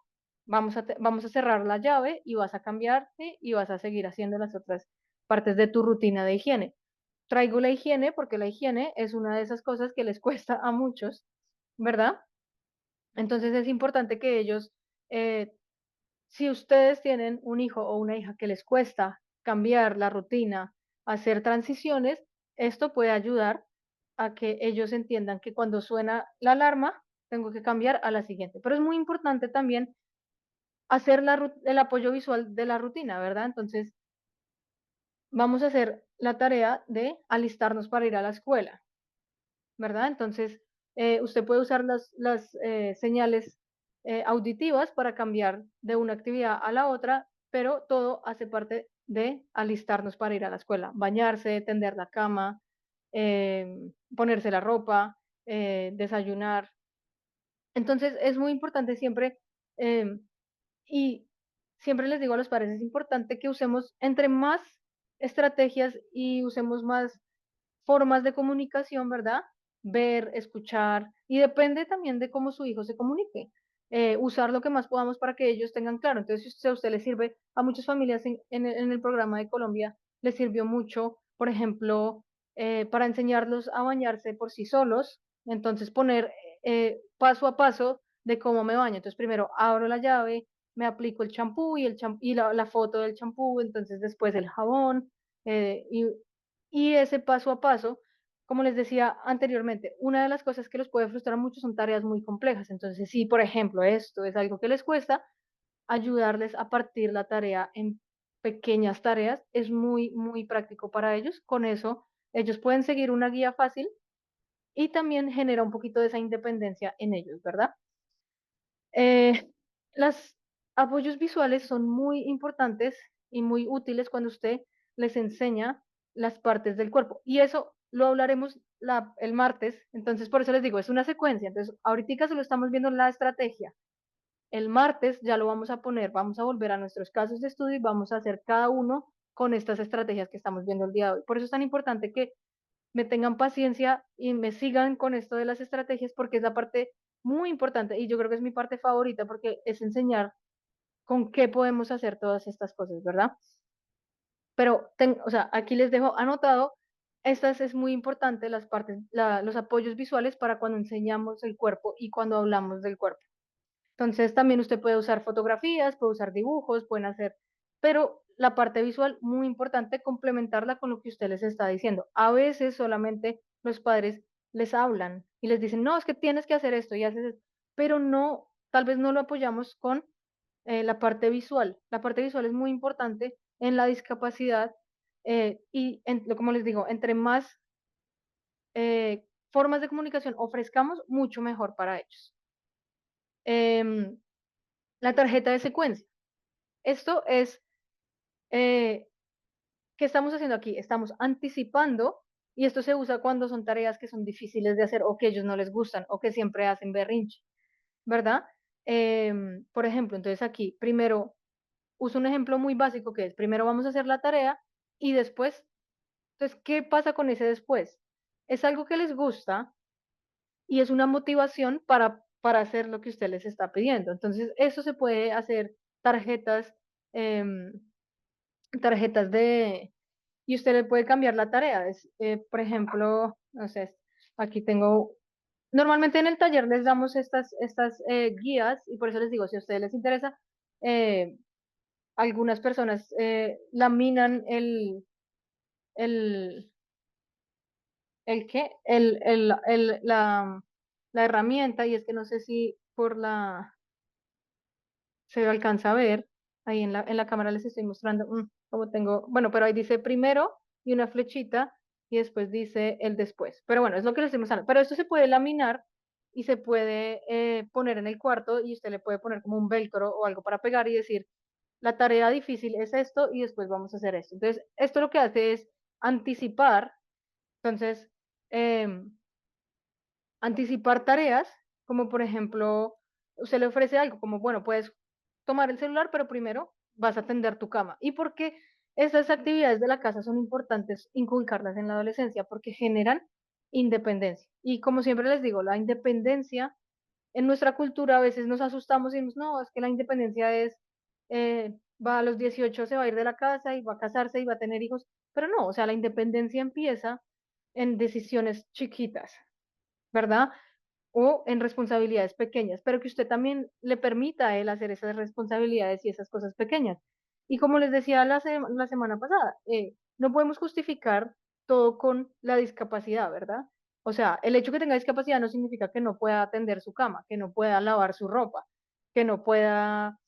vamos a cerrar la llave y vas a cambiarte y vas a seguir haciendo las otras partes de tu rutina de higiene. Traigo la higiene porque la higiene es una de esas cosas que les cuesta a muchos, ¿verdad? Entonces es importante que ellos, eh, si ustedes tienen un hijo o una hija que les cuesta cambiar la rutina, hacer transiciones, esto puede ayudar a que ellos entiendan que cuando suena la alarma, tengo que cambiar a la siguiente. Pero es muy importante también hacer el apoyo visual de la rutina, ¿verdad? Entonces, vamos a hacer la tarea de alistarnos para ir a la escuela, ¿verdad? Entonces, usted puede usar las señales auditivas para cambiar de una actividad a la otra, pero todo hace parte de alistarnos para ir a la escuela, bañarse, tender la cama, ponerse la ropa, desayunar. Entonces, es muy importante siempre, y siempre les digo a los padres, es importante que usemos entre más estrategias y usemos más formas de comunicación, ¿verdad? Ver, escuchar, y depende también de cómo su hijo se comunique. Usar lo que más podamos para que ellos tengan claro. Entonces, si a usted le sirve, a muchas familias en el programa de Colombia les sirvió mucho, por ejemplo, para enseñarlos a bañarse por sí solos, entonces poner paso a paso de cómo me baño. Entonces, primero abro la llave, me aplico el champú y la foto del champú, entonces después el jabón, y ese paso a paso, como les decía anteriormente, una de las cosas que los puede frustrar mucho son tareas muy complejas. Entonces, si por ejemplo esto es algo que les cuesta, ayudarles a partir la tarea en pequeñas tareas es muy, muy práctico para ellos. Con eso, ellos pueden seguir una guía fácil y también genera un poquito de esa independencia en ellos, ¿verdad? Los apoyos visuales son muy importantes y muy útiles cuando usted les enseña las partes del cuerpo. Y eso lo hablaremos el martes. Entonces, por eso les digo, es una secuencia. Entonces, ahorita solo estamos viendo la estrategia. El martes ya lo vamos a poner, vamos a volver a nuestros casos de estudio y vamos a hacer cada uno con estas estrategias que estamos viendo el día de hoy. Por eso es tan importante que me tengan paciencia y me sigan con esto de las estrategias porque es la parte muy importante y yo creo que es mi parte favorita porque es enseñar con qué podemos hacer todas estas cosas, ¿verdad? Pero, o sea, aquí les dejo anotado, estas es muy importante, las partes, los apoyos visuales para cuando enseñamos el cuerpo y cuando hablamos del cuerpo. Entonces, también usted puede usar fotografías, puede usar dibujos, pueden hacer, pero la parte visual, muy importante, complementarla con lo que usted les está diciendo. A veces solamente los padres les hablan y les dicen, no, es que tienes que hacer esto y haces esto, pero no, tal vez no lo apoyamos con la parte visual. La parte visual es muy importante en la discapacidad como les digo, entre más formas de comunicación ofrezcamos, mucho mejor para ellos. Em, la tarjeta de secuencia. Esto es, ¿qué estamos haciendo aquí? Estamos anticipando y esto se usa cuando son tareas que son difíciles de hacer o que ellos no les gustan o que siempre hacen berrinche, ¿verdad? Por ejemplo, entonces aquí, primero, uso un ejemplo muy básico que es, primero vamos a hacer la tarea y después, entonces, ¿qué pasa con ese después? Es algo que les gusta y es una motivación para hacer lo que usted les está pidiendo. Entonces, eso se puede hacer tarjetas, em, tarjetas y usted le puede cambiar la tarea. Por ejemplo, no sé, aquí tengo, normalmente en el taller les damos estas guías y por eso les digo, si a ustedes les interesa, eh, algunas personas laminan el, ¿el qué? La herramienta y es que no sé si se alcanza a ver, ahí en la cámara les estoy mostrando, como tengo, bueno, pero ahí dice primero y una flechita y después dice el después. Pero bueno, es lo que les estoy mostrando. Pero esto se puede laminar y se puede poner en el cuarto y usted le puede poner como un velcro o algo para pegar y decir, la tarea difícil es esto y después vamos a hacer esto. Entonces, esto lo que hace es anticipar, entonces, em, anticipar tareas, como por ejemplo, usted le ofrece algo, como, bueno, puedes tomar el celular, pero primero vas a tender tu cama. ¿Y por qué esas actividades de la casa son importantes inculcarlas en la adolescencia? Porque generan independencia. Y como siempre les digo, la independencia en nuestra cultura a veces nos asustamos y decimos, no, es que la independencia es, va a los 18, se va a ir de la casa y va a casarse y va a tener hijos, pero no, o sea, la independencia empieza en decisiones chiquitas, ¿verdad? O en responsabilidades pequeñas, pero que usted también le permita a él hacer esas responsabilidades y esas cosas pequeñas. Y como les decía la semana pasada, no podemos justificar todo con la discapacidad, ¿verdad? O sea, el hecho que tenga discapacidad no significa que no pueda atender su cama, que no pueda lavar su ropa, que no pueda,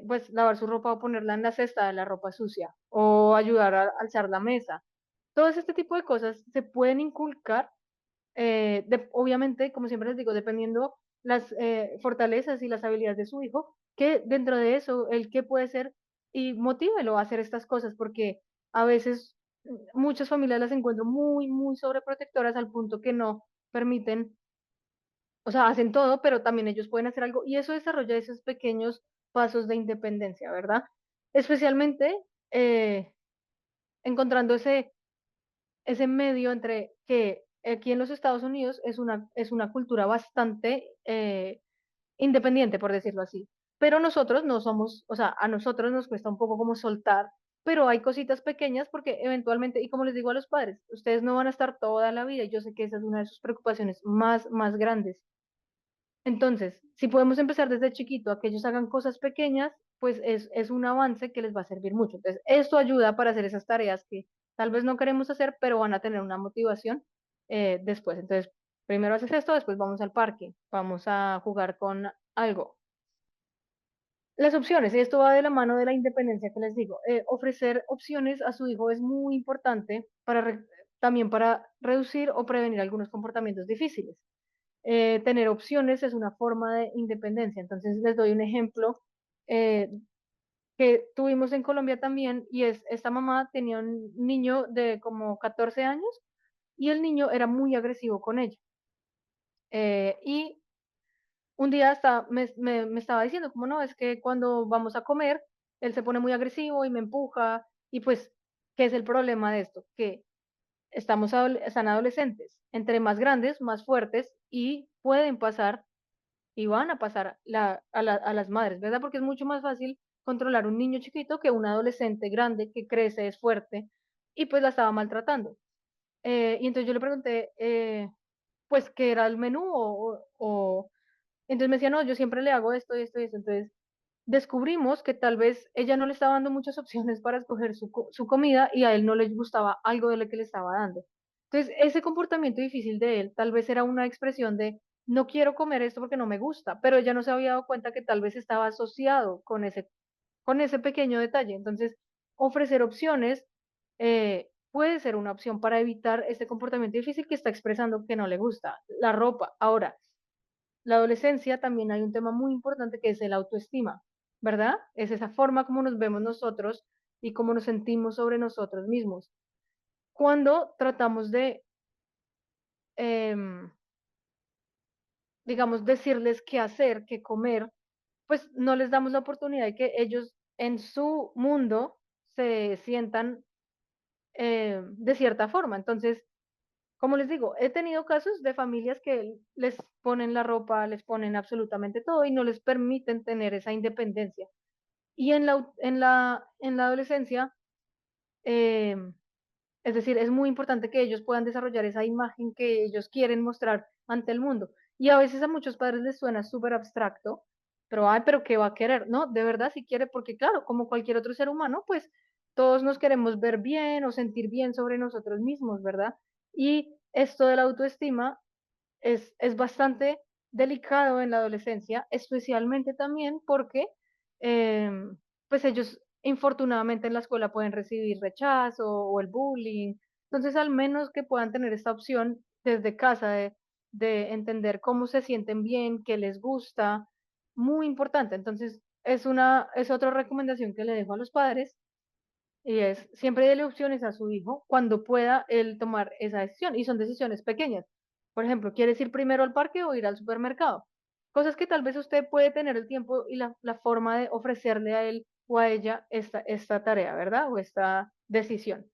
pues, lavar su ropa o ponerla en la cesta de la ropa sucia, o ayudar a alzar la mesa. Todo este tipo de cosas se pueden inculcar obviamente, como siempre les digo, dependiendo las fortalezas y las habilidades de su hijo, que dentro de eso, el que puede ser y motívelo a hacer estas cosas, porque a veces muchas familias las encuentro muy, muy sobreprotectoras al punto que no permiten, o sea, hacen todo, pero también ellos pueden hacer algo y eso desarrolla esos pequeños pasos de independencia, ¿verdad? Especialmente eh, encontrando ese medio entre que aquí en los Estados Unidos es una cultura bastante independiente, por decirlo así. Pero nosotros no somos, o sea, a nosotros nos cuesta un poco como soltar, pero hay cositas pequeñas porque eventualmente, y como les digo a los padres, ustedes no van a estar toda la vida y yo sé que esa es una de sus preocupaciones más grandes. Entonces, si podemos empezar desde chiquito a que ellos hagan cosas pequeñas, pues es un avance que les va a servir mucho. Entonces, esto ayuda para hacer esas tareas que tal vez no queremos hacer, pero van a tener una motivación después. Entonces, primero haces esto, después vamos al parque, vamos a jugar con algo. Las opciones, y esto va de la mano de la independencia que les digo. Ofrecer opciones a su hijo es muy importante también para reducir o prevenir algunos comportamientos difíciles. Tener opciones es una forma de independencia. Entonces, les doy un ejemplo eh, que tuvimos en Colombia también, y es, esta mamá tenía un niño de como 14 años y el niño era muy agresivo con ella. Y un día me estaba diciendo, como no, es que cuando vamos a comer, él se pone muy agresivo y me empuja. Y pues, ¿qué es el problema de esto? Que están adolescentes, entre más grandes, más fuertes y pueden pasar y van a pasar a las madres, ¿verdad? Porque es mucho más fácil controlar un niño chiquito que un adolescente grande que crece, es fuerte y pues la estaba maltratando. Y entonces yo le pregunté, pues, ¿qué era el menú? Entonces me decía, no, yo siempre le hago esto y esto y esto. Entonces descubrimos que tal vez ella no le estaba dando muchas opciones para escoger su comida y a él no le gustaba algo de lo que le estaba dando. Entonces, ese comportamiento difícil de él tal vez era una expresión de no quiero comer esto porque no me gusta, pero ella no se había dado cuenta que tal vez estaba asociado con ese pequeño detalle. Entonces, ofrecer opciones puede ser una opción para evitar este comportamiento difícil que está expresando que no le gusta. La ropa. Ahora, la adolescencia también hay un tema muy importante que es el autoestima, ¿verdad? Es esa forma como nos vemos nosotros y cómo nos sentimos sobre nosotros mismos. Cuando tratamos de, em, digamos, decirles qué hacer, qué comer, pues no les damos la oportunidad de que ellos en su mundo se sientan de cierta forma. Entonces, como les digo, he tenido casos de familias que les ponen la ropa, les ponen absolutamente todo y no les permiten tener esa independencia. Y en la adolescencia, eh, es decir, es muy importante que ellos puedan desarrollar esa imagen que ellos quieren mostrar ante el mundo. Y a veces a muchos padres les suena súper abstracto, pero, ay, pero ¿qué va a querer? No, de verdad si quiere, porque claro, como cualquier otro ser humano, pues todos nos queremos ver bien o sentir bien sobre nosotros mismos, ¿verdad? Y esto de la autoestima es bastante delicado en la adolescencia, especialmente también porque pues ellos infortunadamente en la escuela pueden recibir rechazo o el bullying. Entonces, al menos que puedan tener esta opción desde casa de entender cómo se sienten bien, qué les gusta, muy importante. Entonces, es otra recomendación que le dejo a los padres y es siempre dele opciones a su hijo cuando pueda él tomar esa decisión. Y son decisiones pequeñas. Por ejemplo, ¿quieres ir primero al parque o ir al supermercado? Cosas que tal vez usted puede tener el tiempo y la forma de ofrecerle a él o a ella esta tarea, ¿verdad? O esta decisión.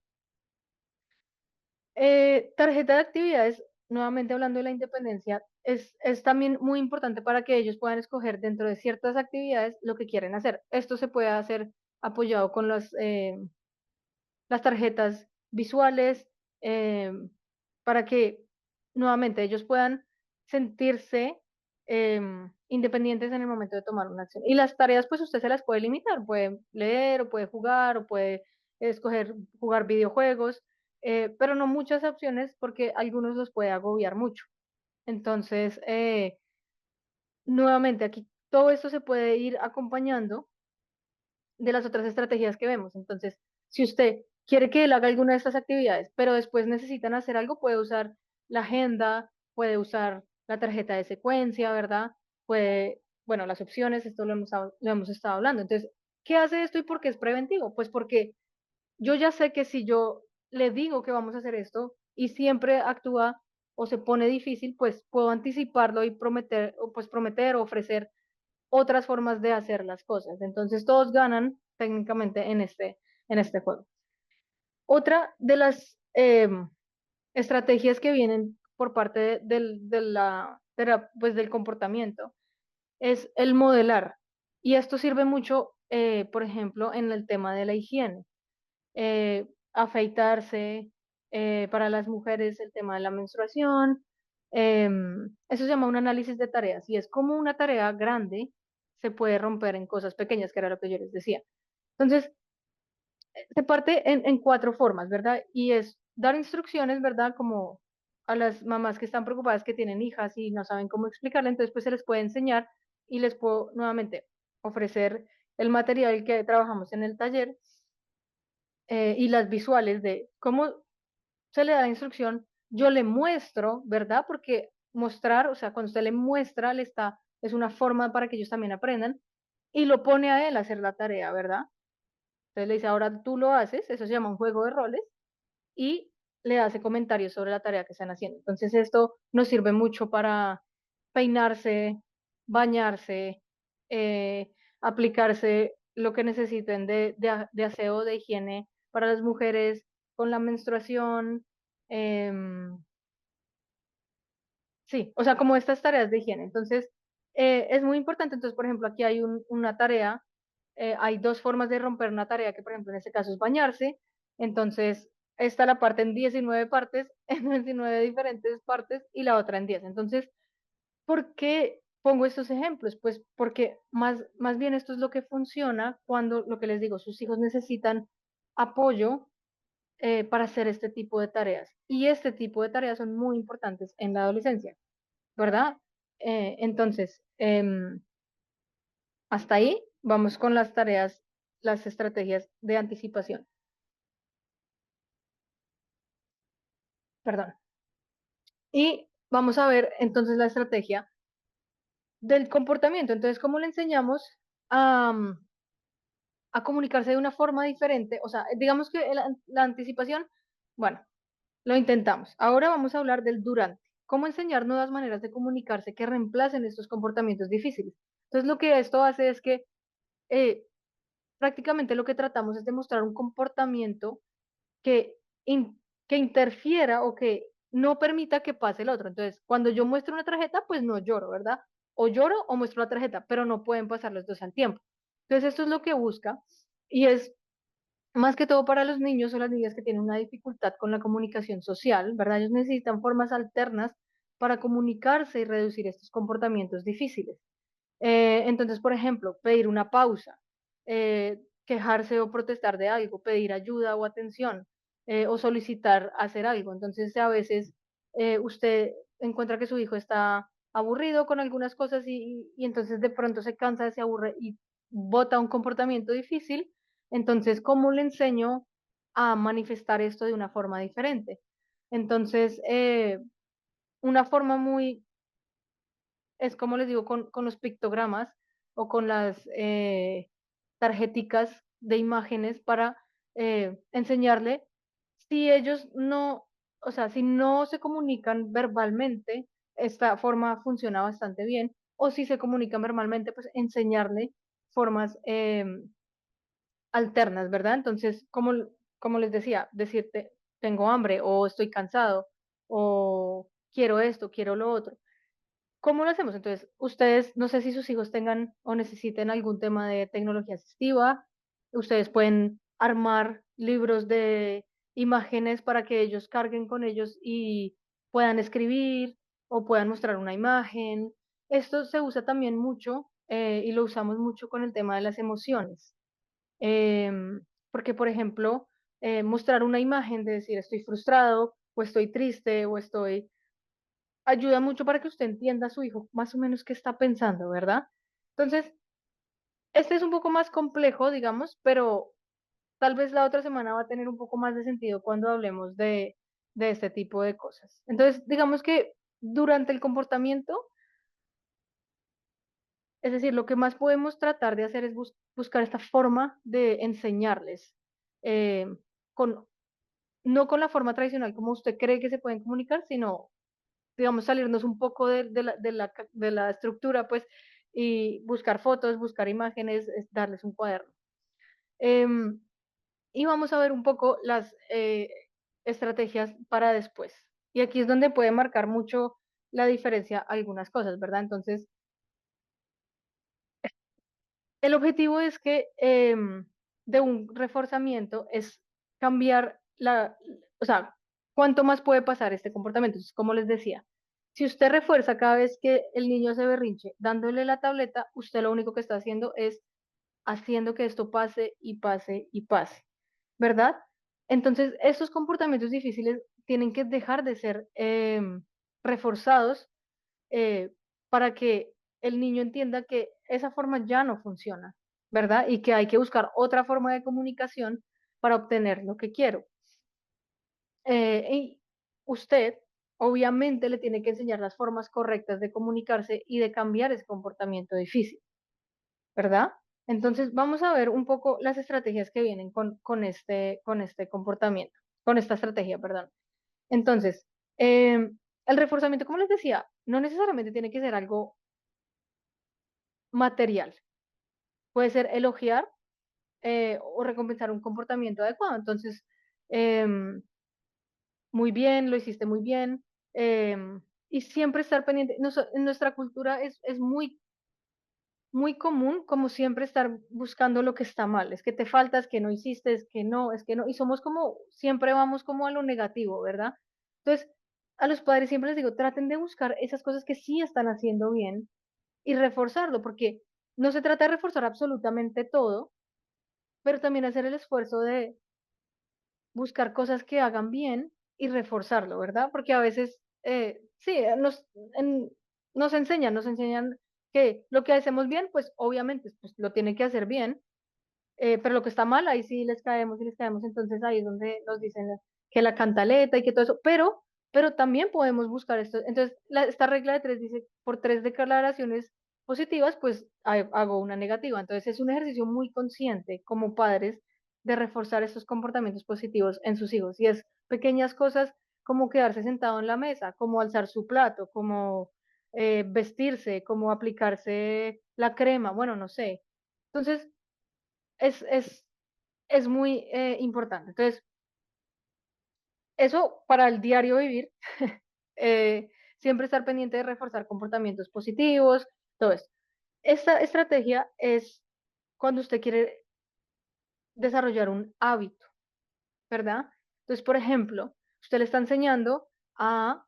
Tarjeta de actividades, nuevamente hablando de la independencia, es también muy importante para que ellos puedan escoger dentro de ciertas actividades lo que quieren hacer. Esto se puede hacer apoyado con las tarjetas visuales, eh, para que nuevamente ellos puedan sentirse independientes en el momento de tomar una acción. Y las tareas, pues usted se las puede limitar, puede leer o puede jugar o puede escoger jugar videojuegos, pero no muchas opciones porque algunos los puede agobiar mucho. Entonces, nuevamente aquí todo esto se puede ir acompañando de las otras estrategias que vemos. Entonces, si usted quiere que él haga alguna de estas actividades, pero después necesitan hacer algo, puede usar la agenda, puede usar la tarjeta de secuencia, ¿verdad? Puede, bueno, las opciones, esto lo hemos estado hablando. Entonces, ¿qué hace esto y por qué es preventivo? Pues porque yo ya sé que si yo le digo que vamos a hacer esto y siempre actúa o se pone difícil, pues puedo anticiparlo y prometer, o pues prometer o ofrecer otras formas de hacer las cosas. Entonces todos ganan técnicamente en este juego. Otra de las estrategias que vienen por parte pues, del comportamiento es el modelar. Y esto sirve mucho, por ejemplo, en el tema de la higiene. Afeitarse, para las mujeres el tema de la menstruación. Eso se llama un análisis de tareas y es como una tarea grande se puede romper en cosas pequeñas, que era lo que yo les decía. Entonces, se parte en cuatro formas, ¿verdad? Y es dar instrucciones, ¿verdad? Como a las mamás que están preocupadas que tienen hijas y no saben cómo explicarle, entonces pues se les puede enseñar y les puedo nuevamente ofrecer el material que trabajamos en el taller, y las visuales de cómo se le da la instrucción, yo le muestro, ¿verdad? Porque mostrar, o sea, cuando usted le muestra, es una forma para que ellos también aprendan y lo pone a él a hacer la tarea, ¿verdad? Entonces le dice, ahora tú lo haces, eso se llama un juego de roles y le hace comentarios sobre la tarea que están haciendo. Entonces esto nos sirve mucho para peinarse, bañarse, aplicarse lo que necesiten de aseo, de higiene para las mujeres con la menstruación, em, sí, o sea, como estas tareas de higiene. Entonces, es muy importante. Entonces, por ejemplo, aquí hay una tarea, hay dos formas de romper una tarea, que por ejemplo en este caso es bañarse. Entonces, esta la parte en 19 partes, en 19 diferentes partes, y la otra en 10. Entonces, ¿por qué pongo estos ejemplos? Pues porque más bien esto es lo que funciona cuando, lo que les digo, sus hijos necesitan apoyo para hacer este tipo de tareas. Y este tipo de tareas son muy importantes en la adolescencia, ¿verdad? Entonces, hasta ahí vamos con las tareas, las estrategias de anticipación. Perdón. Y vamos a ver entonces la estrategia del comportamiento. Entonces, ¿cómo le enseñamos a, a comunicarse de una forma diferente? O sea, digamos que la anticipación, bueno, lo intentamos. Ahora vamos a hablar del durante. ¿Cómo enseñar nuevas maneras de comunicarse que reemplacen estos comportamientos difíciles? Entonces, lo que esto hace es que eh, prácticamente lo que tratamos es de mostrar un comportamiento que, que interfiera o que no permita que pase el otro. Entonces, cuando yo muestro una tarjeta, pues no lloro, ¿verdad? O lloro o muestro la tarjeta, pero no pueden pasar los dos al tiempo. Entonces, esto es lo que busca y es más que todo para los niños o las niñas que tienen una dificultad con la comunicación social, ¿verdad? Ellos necesitan formas alternas para comunicarse y reducir estos comportamientos difíciles. Entonces, por ejemplo, pedir una pausa, quejarse o protestar de algo, pedir ayuda o atención, o solicitar hacer algo. Entonces, a veces usted encuentra que su hijo está aburrido con algunas cosas y entonces de pronto se cansa, se aburre y bota un comportamiento difícil. Entonces, ¿cómo le enseño a manifestar esto de una forma diferente? Entonces, una forma muy es como les digo, con los pictogramas o con las tarjeticas de imágenes para enseñarle si ellos no, o sea, si no se comunican verbalmente, esta forma funciona bastante bien, o si se comunican verbalmente, pues enseñarle formas alternas, ¿verdad? Entonces, como les decía, decirte, tengo hambre o estoy cansado o quiero esto, quiero lo otro. ¿Cómo lo hacemos? Entonces, ustedes, no sé si sus hijos tengan o necesiten algún tema de tecnología asistiva, ustedes pueden armar libros de imágenes para que ellos carguen con ellos y puedan escribir o puedan mostrar una imagen. Esto se usa también mucho y lo usamos mucho con el tema de las emociones. Porque, por ejemplo, mostrar una imagen de decir estoy frustrado o estoy triste o estoy ayuda mucho para que usted entienda a su hijo más o menos qué está pensando, ¿verdad? Entonces, este es un poco más complejo, digamos, pero tal vez la otra semana va a tener un poco más de sentido cuando hablemos de este tipo de cosas. Entonces, digamos que durante el comportamiento, es decir, lo que más podemos tratar de hacer es buscar esta forma de enseñarles, eh, con, no con la forma tradicional como usted cree que se pueden comunicar, sino digamos, salirnos un poco de la estructura, pues, y buscar fotos, buscar imágenes, darles un cuaderno. Em, y vamos a ver un poco las estrategias para después. Y aquí es donde puede marcar mucho la diferencia algunas cosas, ¿verdad? Entonces, el objetivo es que de un reforzamiento es cambiar o sea, cuánto más puede pasar este comportamiento. Entonces, como les decía, si usted refuerza cada vez que el niño se berrinche dándole la tableta, usted lo único que está haciendo es haciendo que esto pase y pase y pase, ¿verdad? Entonces, estos comportamientos difíciles tienen que dejar de ser reforzados eh, para que el niño entienda que esa forma ya no funciona, ¿verdad? Y que hay que buscar otra forma de comunicación para obtener lo que quiero. Y usted obviamente le tiene que enseñar las formas correctas de comunicarse y de cambiar ese comportamiento difícil, ¿verdad? Entonces vamos a ver un poco las estrategias que vienen con este comportamiento, con esta estrategia, perdón. Entonces, el reforzamiento, como les decía, no necesariamente tiene que ser algo material. Puede ser elogiar, o recompensar un comportamiento adecuado. Entonces, em, muy bien, lo hiciste muy bien. Y siempre estar pendiente. En nuestra cultura es muy común como siempre estar buscando lo que está mal. Es que te falta, es que no hiciste, es que no. Y somos como, siempre vamos como a lo negativo, ¿verdad? Entonces, a los padres siempre les digo, traten de buscar esas cosas que sí están haciendo bien y reforzarlo, porque no se trata de reforzar absolutamente todo, pero también hacer el esfuerzo de buscar cosas que hagan bien y reforzarlo, ¿verdad? Porque a veces, sí, nos enseñan que lo que hacemos bien, pues obviamente pues, lo tiene que hacer bien, pero lo que está mal, ahí sí les caemos y les caemos, entonces ahí es donde nos dicen que la cantaleta y que todo eso, pero también podemos buscar esto. Entonces, esta regla de tres dice, por tres declaraciones positivas, pues hago una negativa. Entonces, es un ejercicio muy consciente como padres de reforzar estos comportamientos positivos en sus hijos. Y es pequeñas cosas como quedarse sentado en la mesa, como alzar su plato, como vestirse, como aplicarse la crema, bueno, no sé. Entonces, es, es, es muy importante. Entonces, eso para el diario vivir, siempre estar pendiente de reforzar comportamientos positivos, todo esto. Esta estrategia es cuando usted quiere desarrollar un hábito, ¿verdad? Entonces, por ejemplo, usted le está enseñando a,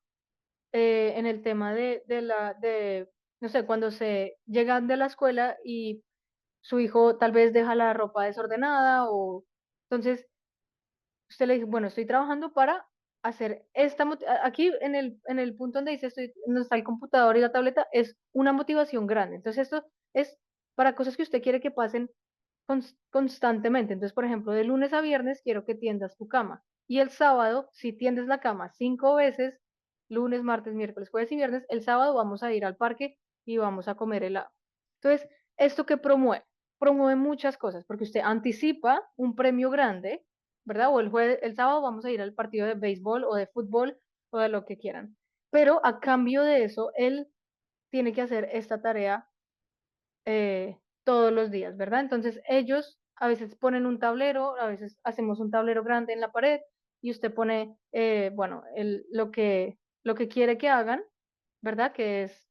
en el tema no sé, cuando se llegan de la escuela y su hijo tal vez deja la ropa desordenada o entonces usted le dice, bueno, estoy trabajando para hacer aquí en el punto donde dice donde está el computador y la tableta, es una motivación grande. Entonces, esto es para cosas que usted quiere que pasen constantemente. Entonces, por ejemplo, de lunes a viernes quiero que tiendas tu cama. Y el sábado, si tiendes la cama 5 veces, lunes, martes, miércoles, jueves y viernes, el sábado vamos a ir al parque y vamos a comer helado. Entonces, ¿esto qué promueve? Promueve muchas cosas, porque usted anticipa un premio grande, ¿verdad? O el sábado vamos a ir al partido de béisbol o de fútbol o de lo que quieran. Pero a cambio de eso, él tiene que hacer esta tarea todos los días, ¿verdad? Entonces ellos a veces ponen un tablero, a veces hacemos un tablero grande en la pared y usted pone, bueno, lo que quiere que hagan, ¿verdad? Que es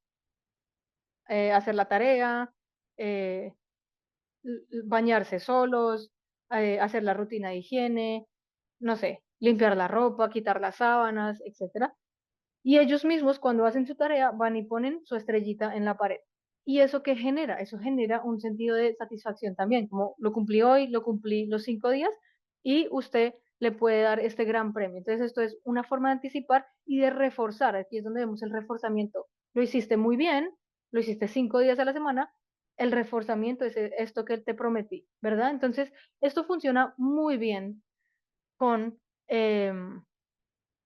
hacer la tarea, eh, bañarse solos, hacer la rutina de higiene, no sé, limpiar la ropa, quitar las sábanas, etcétera. Y ellos mismos, cuando hacen su tarea, van y ponen su estrellita en la pared. ¿Y eso qué genera? Eso genera un sentido de satisfacción también, como lo cumplí hoy, lo cumplí los 5 días y usted le puede dar este gran premio. Entonces, esto es una forma de anticipar y de reforzar. Aquí es donde vemos el reforzamiento. Lo hiciste muy bien, lo hiciste 5 días a la semana. El reforzamiento es esto que te prometí, ¿verdad? Entonces, esto funciona muy bien con, em,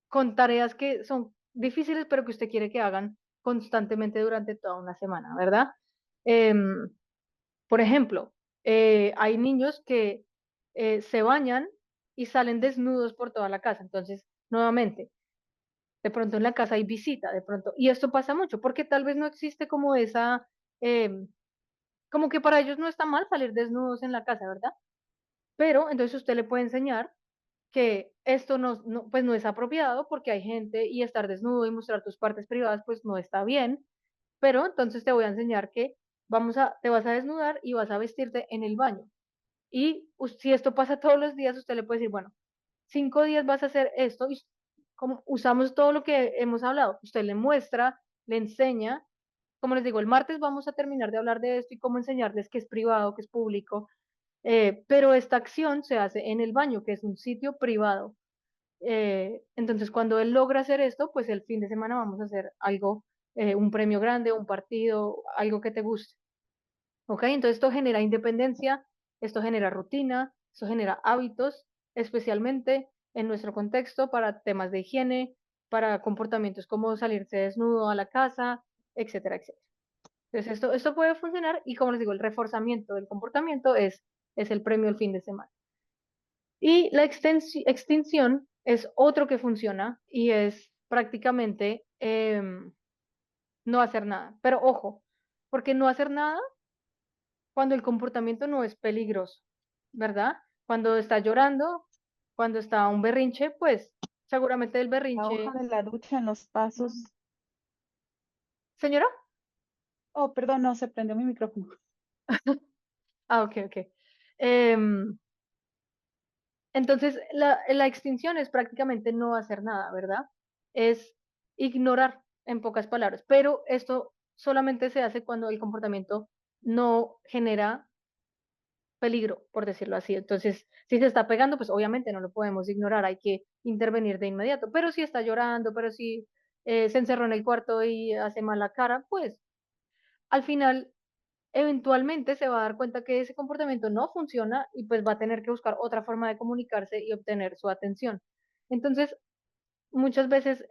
con tareas que son difíciles, pero que usted quiere que hagan constantemente durante toda una semana, ¿verdad? Em, por ejemplo, hay niños que se bañan y salen desnudos por toda la casa. Entonces, nuevamente, de pronto en la casa hay visita, de pronto, y esto pasa mucho, porque tal vez no existe como em, como que para ellos no está mal salir desnudos en la casa, ¿verdad? Pero entonces usted le puede enseñar que esto pues no es apropiado porque hay gente y estar desnudo y mostrar tus partes privadas pues no está bien, pero entonces te voy a enseñar que te vas a desnudar y vas a vestirte en el baño. Y si esto pasa todos los días, usted le puede decir, bueno, 5 días vas a hacer esto y como usamos todo lo que hemos hablado, usted le muestra, le enseña, como les digo, el martes vamos a terminar de hablar de esto y cómo enseñarles que es privado, que es público, pero esta acción se hace en el baño, que es un sitio privado. Entonces, cuando él logra hacer esto, pues el fin de semana vamos a hacer algo, un premio grande, un partido, algo que te guste. ¿Ok? Entonces, esto genera independencia, esto genera rutina, esto genera hábitos, especialmente en nuestro contexto para temas de higiene, para comportamientos como salirse desnudo a la casa, etcétera, etcétera. Entonces, esto puede funcionar y como les digo, el reforzamiento del comportamiento es el premio el fin de semana. Y la extinción es otro que funciona y es prácticamente no hacer nada. Pero ojo, porque no hacer nada cuando el comportamiento no es peligroso. ¿verdad? Cuando está llorando, cuando está un berrinche, pues seguramente el La hoja berrinche. de la ducha en los pasos. Señora, Oh, perdón, no, se prendió mi micrófono. ok, ok. Em, entonces, la extinción es prácticamente no hacer nada, ¿verdad? Es ignorar, en pocas palabras, pero esto solamente se hace cuando el comportamiento no genera peligro, por decirlo así. Entonces, si se está pegando, pues obviamente no lo podemos ignorar, hay que intervenir de inmediato. Pero si está llorando, pero si se encerró en el cuarto y hace mala cara, pues al final, eventualmente se va a dar cuenta que ese comportamiento no funciona y pues va a tener que buscar otra forma de comunicarse y obtener su atención. Entonces, muchas veces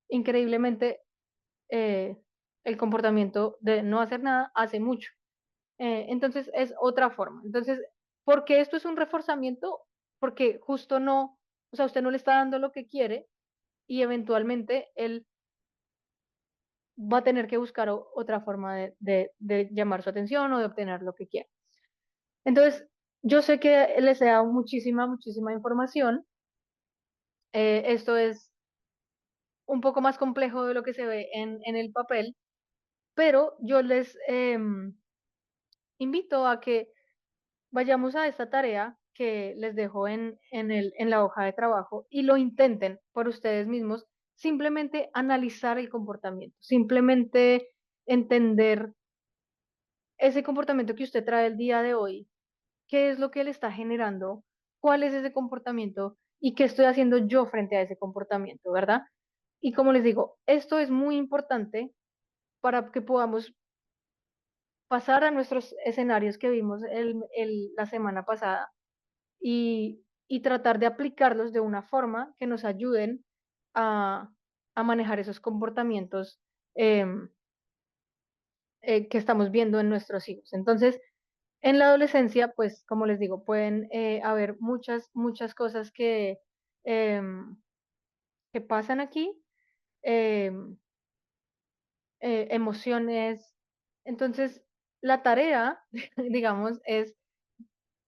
increíblemente, eh, el comportamiento de no hacer nada hace mucho. Entonces es otra forma. Entonces, ¿por qué esto es un reforzamiento? Porque justo no, o sea, usted no le está dando lo que quiere y eventualmente él va a tener que buscar otra forma de llamar su atención o de obtener lo que quiere. Entonces, yo sé que les he dado muchísima, muchísima información. Esto es un poco más complejo de lo que se ve en el papel, pero yo les invito a que vayamos a esta tarea que les dejo en la hoja de trabajo y lo intenten por ustedes mismos, simplemente analizar el comportamiento, simplemente entender ese comportamiento que usted trae el día de hoy, qué es lo que le está generando, cuál es ese comportamiento y qué estoy haciendo yo frente a ese comportamiento, ¿verdad? Y como les digo, esto es muy importante para que podamos pasar a nuestros escenarios que vimos la semana pasada y tratar de aplicarlos de una forma que nos ayuden a, a manejar esos comportamientos em, que estamos viendo en nuestros hijos. Entonces, en la adolescencia, pues, como les digo, pueden haber muchas, muchas cosas em, que pasan aquí, em, emociones. Entonces, la tarea, digamos, es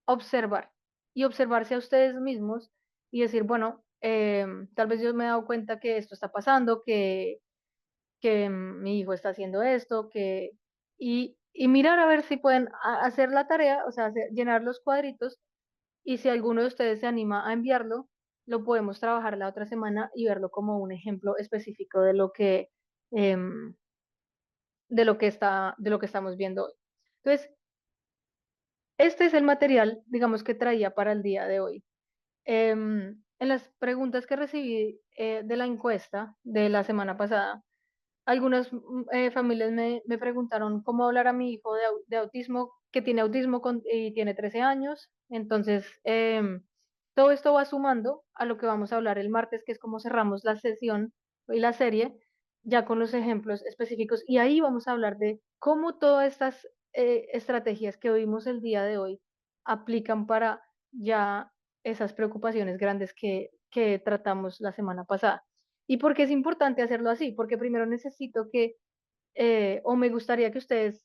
observar y observarse a ustedes mismos y decir, bueno, tal vez yo me he dado cuenta que esto está pasando, que mi hijo está haciendo esto, y mirar a ver si pueden hacer la tarea, o sea, llenar los cuadritos y si alguno de ustedes se anima a enviarlo, lo podemos trabajar la otra semana y verlo como un ejemplo específico em, de lo que estamos viendo hoy. Entonces, este es el material, digamos, que traía para el día de hoy. En las preguntas que recibí de la encuesta de la semana pasada, algunas familias me preguntaron cómo hablar a mi hijo de autismo, que tiene autismo y tiene 13 años. Entonces, todo esto va sumando a lo que vamos a hablar el martes, que es cómo cerramos la sesión y la serie, ya con los ejemplos específicos. Y ahí vamos a hablar de cómo todas estas estrategias que vimos el día de hoy aplican para ya esas preocupaciones grandes que tratamos la semana pasada. ¿Y por qué es importante hacerlo así? Porque primero necesito o me gustaría que ustedes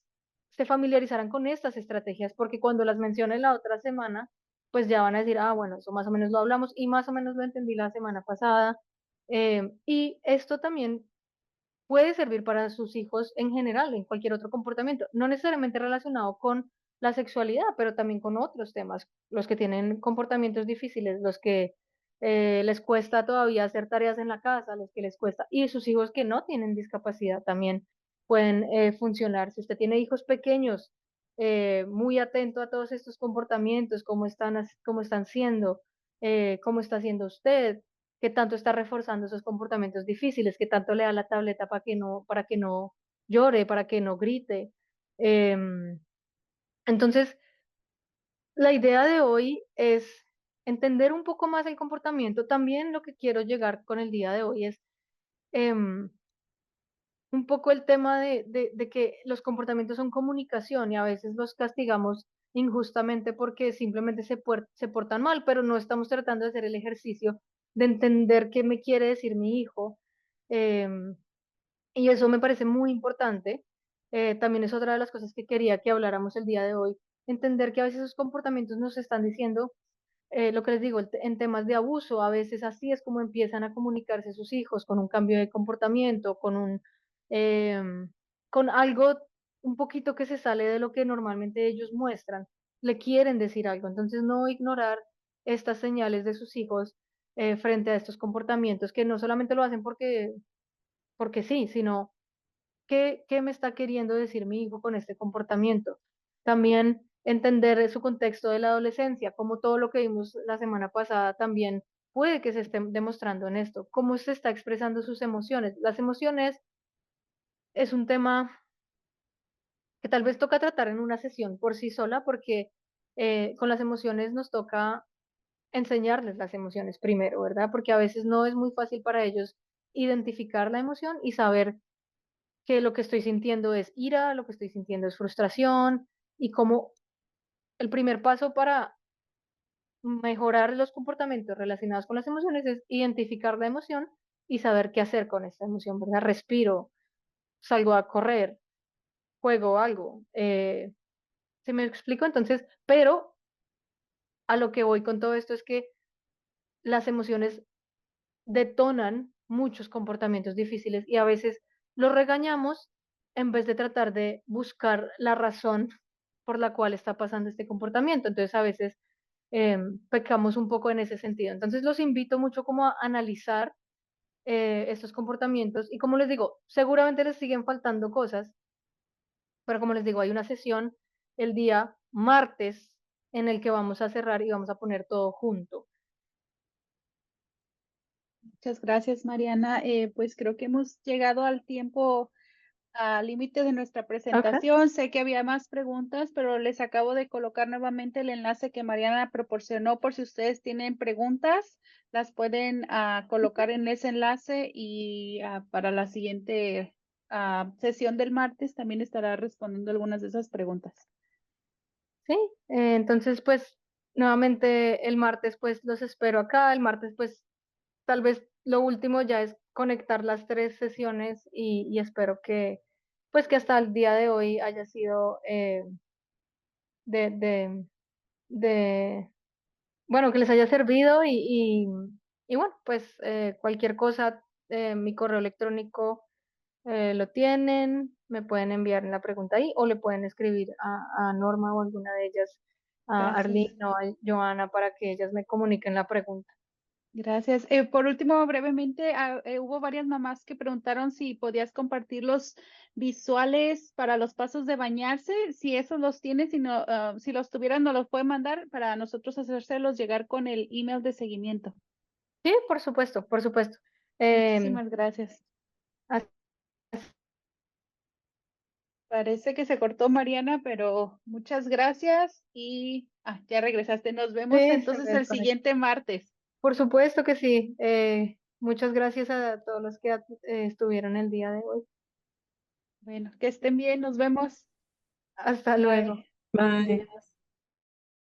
se familiarizaran con estas estrategias, porque cuando las mencione la otra semana, pues ya van a decir, ah, bueno, eso más o menos lo hablamos y más o menos lo entendí la semana pasada. Y esto también puede servir para sus hijos en general, en cualquier otro comportamiento, no necesariamente relacionado con la sexualidad, pero también con otros temas, los que tienen comportamientos difíciles, los que les cuesta todavía hacer tareas en la casa, los que les cuesta, y sus hijos que no tienen discapacidad también pueden funcionar. Si usted tiene hijos pequeños, muy atento a todos estos comportamientos, cómo están siendo, cómo está haciendo usted, qué tanto está reforzando esos comportamientos difíciles, qué tanto le da la tableta para que no llore, para que no grite. Em, entonces, la idea de hoy es entender un poco más el comportamiento. También lo que quiero llegar con el día de hoy es em, un poco el tema de que los comportamientos son comunicación y a veces los castigamos injustamente porque simplemente se portan mal, pero no estamos tratando de hacer el ejercicio de entender qué me quiere decir mi hijo. em, y eso me parece muy importante. También es otra de las cosas que quería que habláramos el día de hoy. entender que a veces esos comportamientos nos están diciendo lo que les digo, en temas de abuso, a veces así es como empiezan a comunicarse sus hijos, con un cambio de comportamiento, em, con algo un poquito que se sale de lo que normalmente ellos muestran. Le quieren decir algo, entonces no ignorar estas señales de sus hijos frente a estos comportamientos que no solamente lo hacen porque sí, sino ¿qué me está queriendo decir mi hijo con este comportamiento? También entender su contexto de la adolescencia, como todo lo que vimos la semana pasada también puede que se esté demostrando en esto, cómo se está expresando sus emociones. Las emociones es un tema que tal vez toca tratar en una sesión por sí sola, porque con las emociones nos toca enseñarles las emociones primero, ¿verdad? Porque a veces no es muy fácil para ellos identificar la emoción y saber que lo que estoy sintiendo es ira, lo que estoy sintiendo es frustración y como el primer paso para mejorar los comportamientos relacionados con las emociones es identificar la emoción y saber qué hacer con esta emoción, ¿verdad? Respiro, salgo a correr, juego algo. ¿Se me explico? Entonces, pero a lo que voy con todo esto es que las emociones detonan muchos comportamientos difíciles y a veces los regañamos en vez de tratar de buscar la razón por la cual está pasando este comportamiento. Entonces a veces pecamos un poco en ese sentido. Entonces los invito mucho como a analizar estos comportamientos y como les digo, seguramente les siguen faltando cosas, pero como les digo, hay una sesión el día martes en el que vamos a cerrar y vamos a poner todo junto. Muchas gracias, Mariana. Pues creo que hemos llegado al tiempo, al límite de nuestra Okay. presentación. Sé que había más preguntas, pero les acabo de colocar nuevamente el enlace que Mariana proporcionó por si ustedes tienen preguntas, las pueden colocar en ese enlace y para la siguiente sesión del martes también estará respondiendo algunas de esas preguntas. Sí, entonces pues nuevamente el martes pues los espero acá, el martes pues tal vez lo último ya es conectar las tres sesiones y espero que pues que hasta el día de hoy haya sido de, de, de, bueno, que les haya servido y bueno, pues cualquier cosa, mi correo electrónico lo tienen, me pueden enviar la pregunta ahí o le pueden escribir a Norma o alguna de ellas, a Gracias. Arlene o a Joana para que ellas me comuniquen la pregunta. Gracias. Por último, brevemente, hubo varias mamás que preguntaron si podías compartir los visuales para los pasos de bañarse, si esos los tienes, si no, si los tuvieran, nos los pueden mandar para nosotros hacérselos llegar con el email de seguimiento. Sí, por supuesto, por supuesto. Eh, Muchísimas gracias. as- Parece que se cortó Mariana, pero muchas gracias y ya regresaste. Nos vemos sí, se entonces me el desconectó. siguiente martes. Por supuesto que sí. Muchas gracias a todos los que estuvieron el día de hoy. Bueno, que estén bien, nos vemos. Hasta luego. Bye. Bye.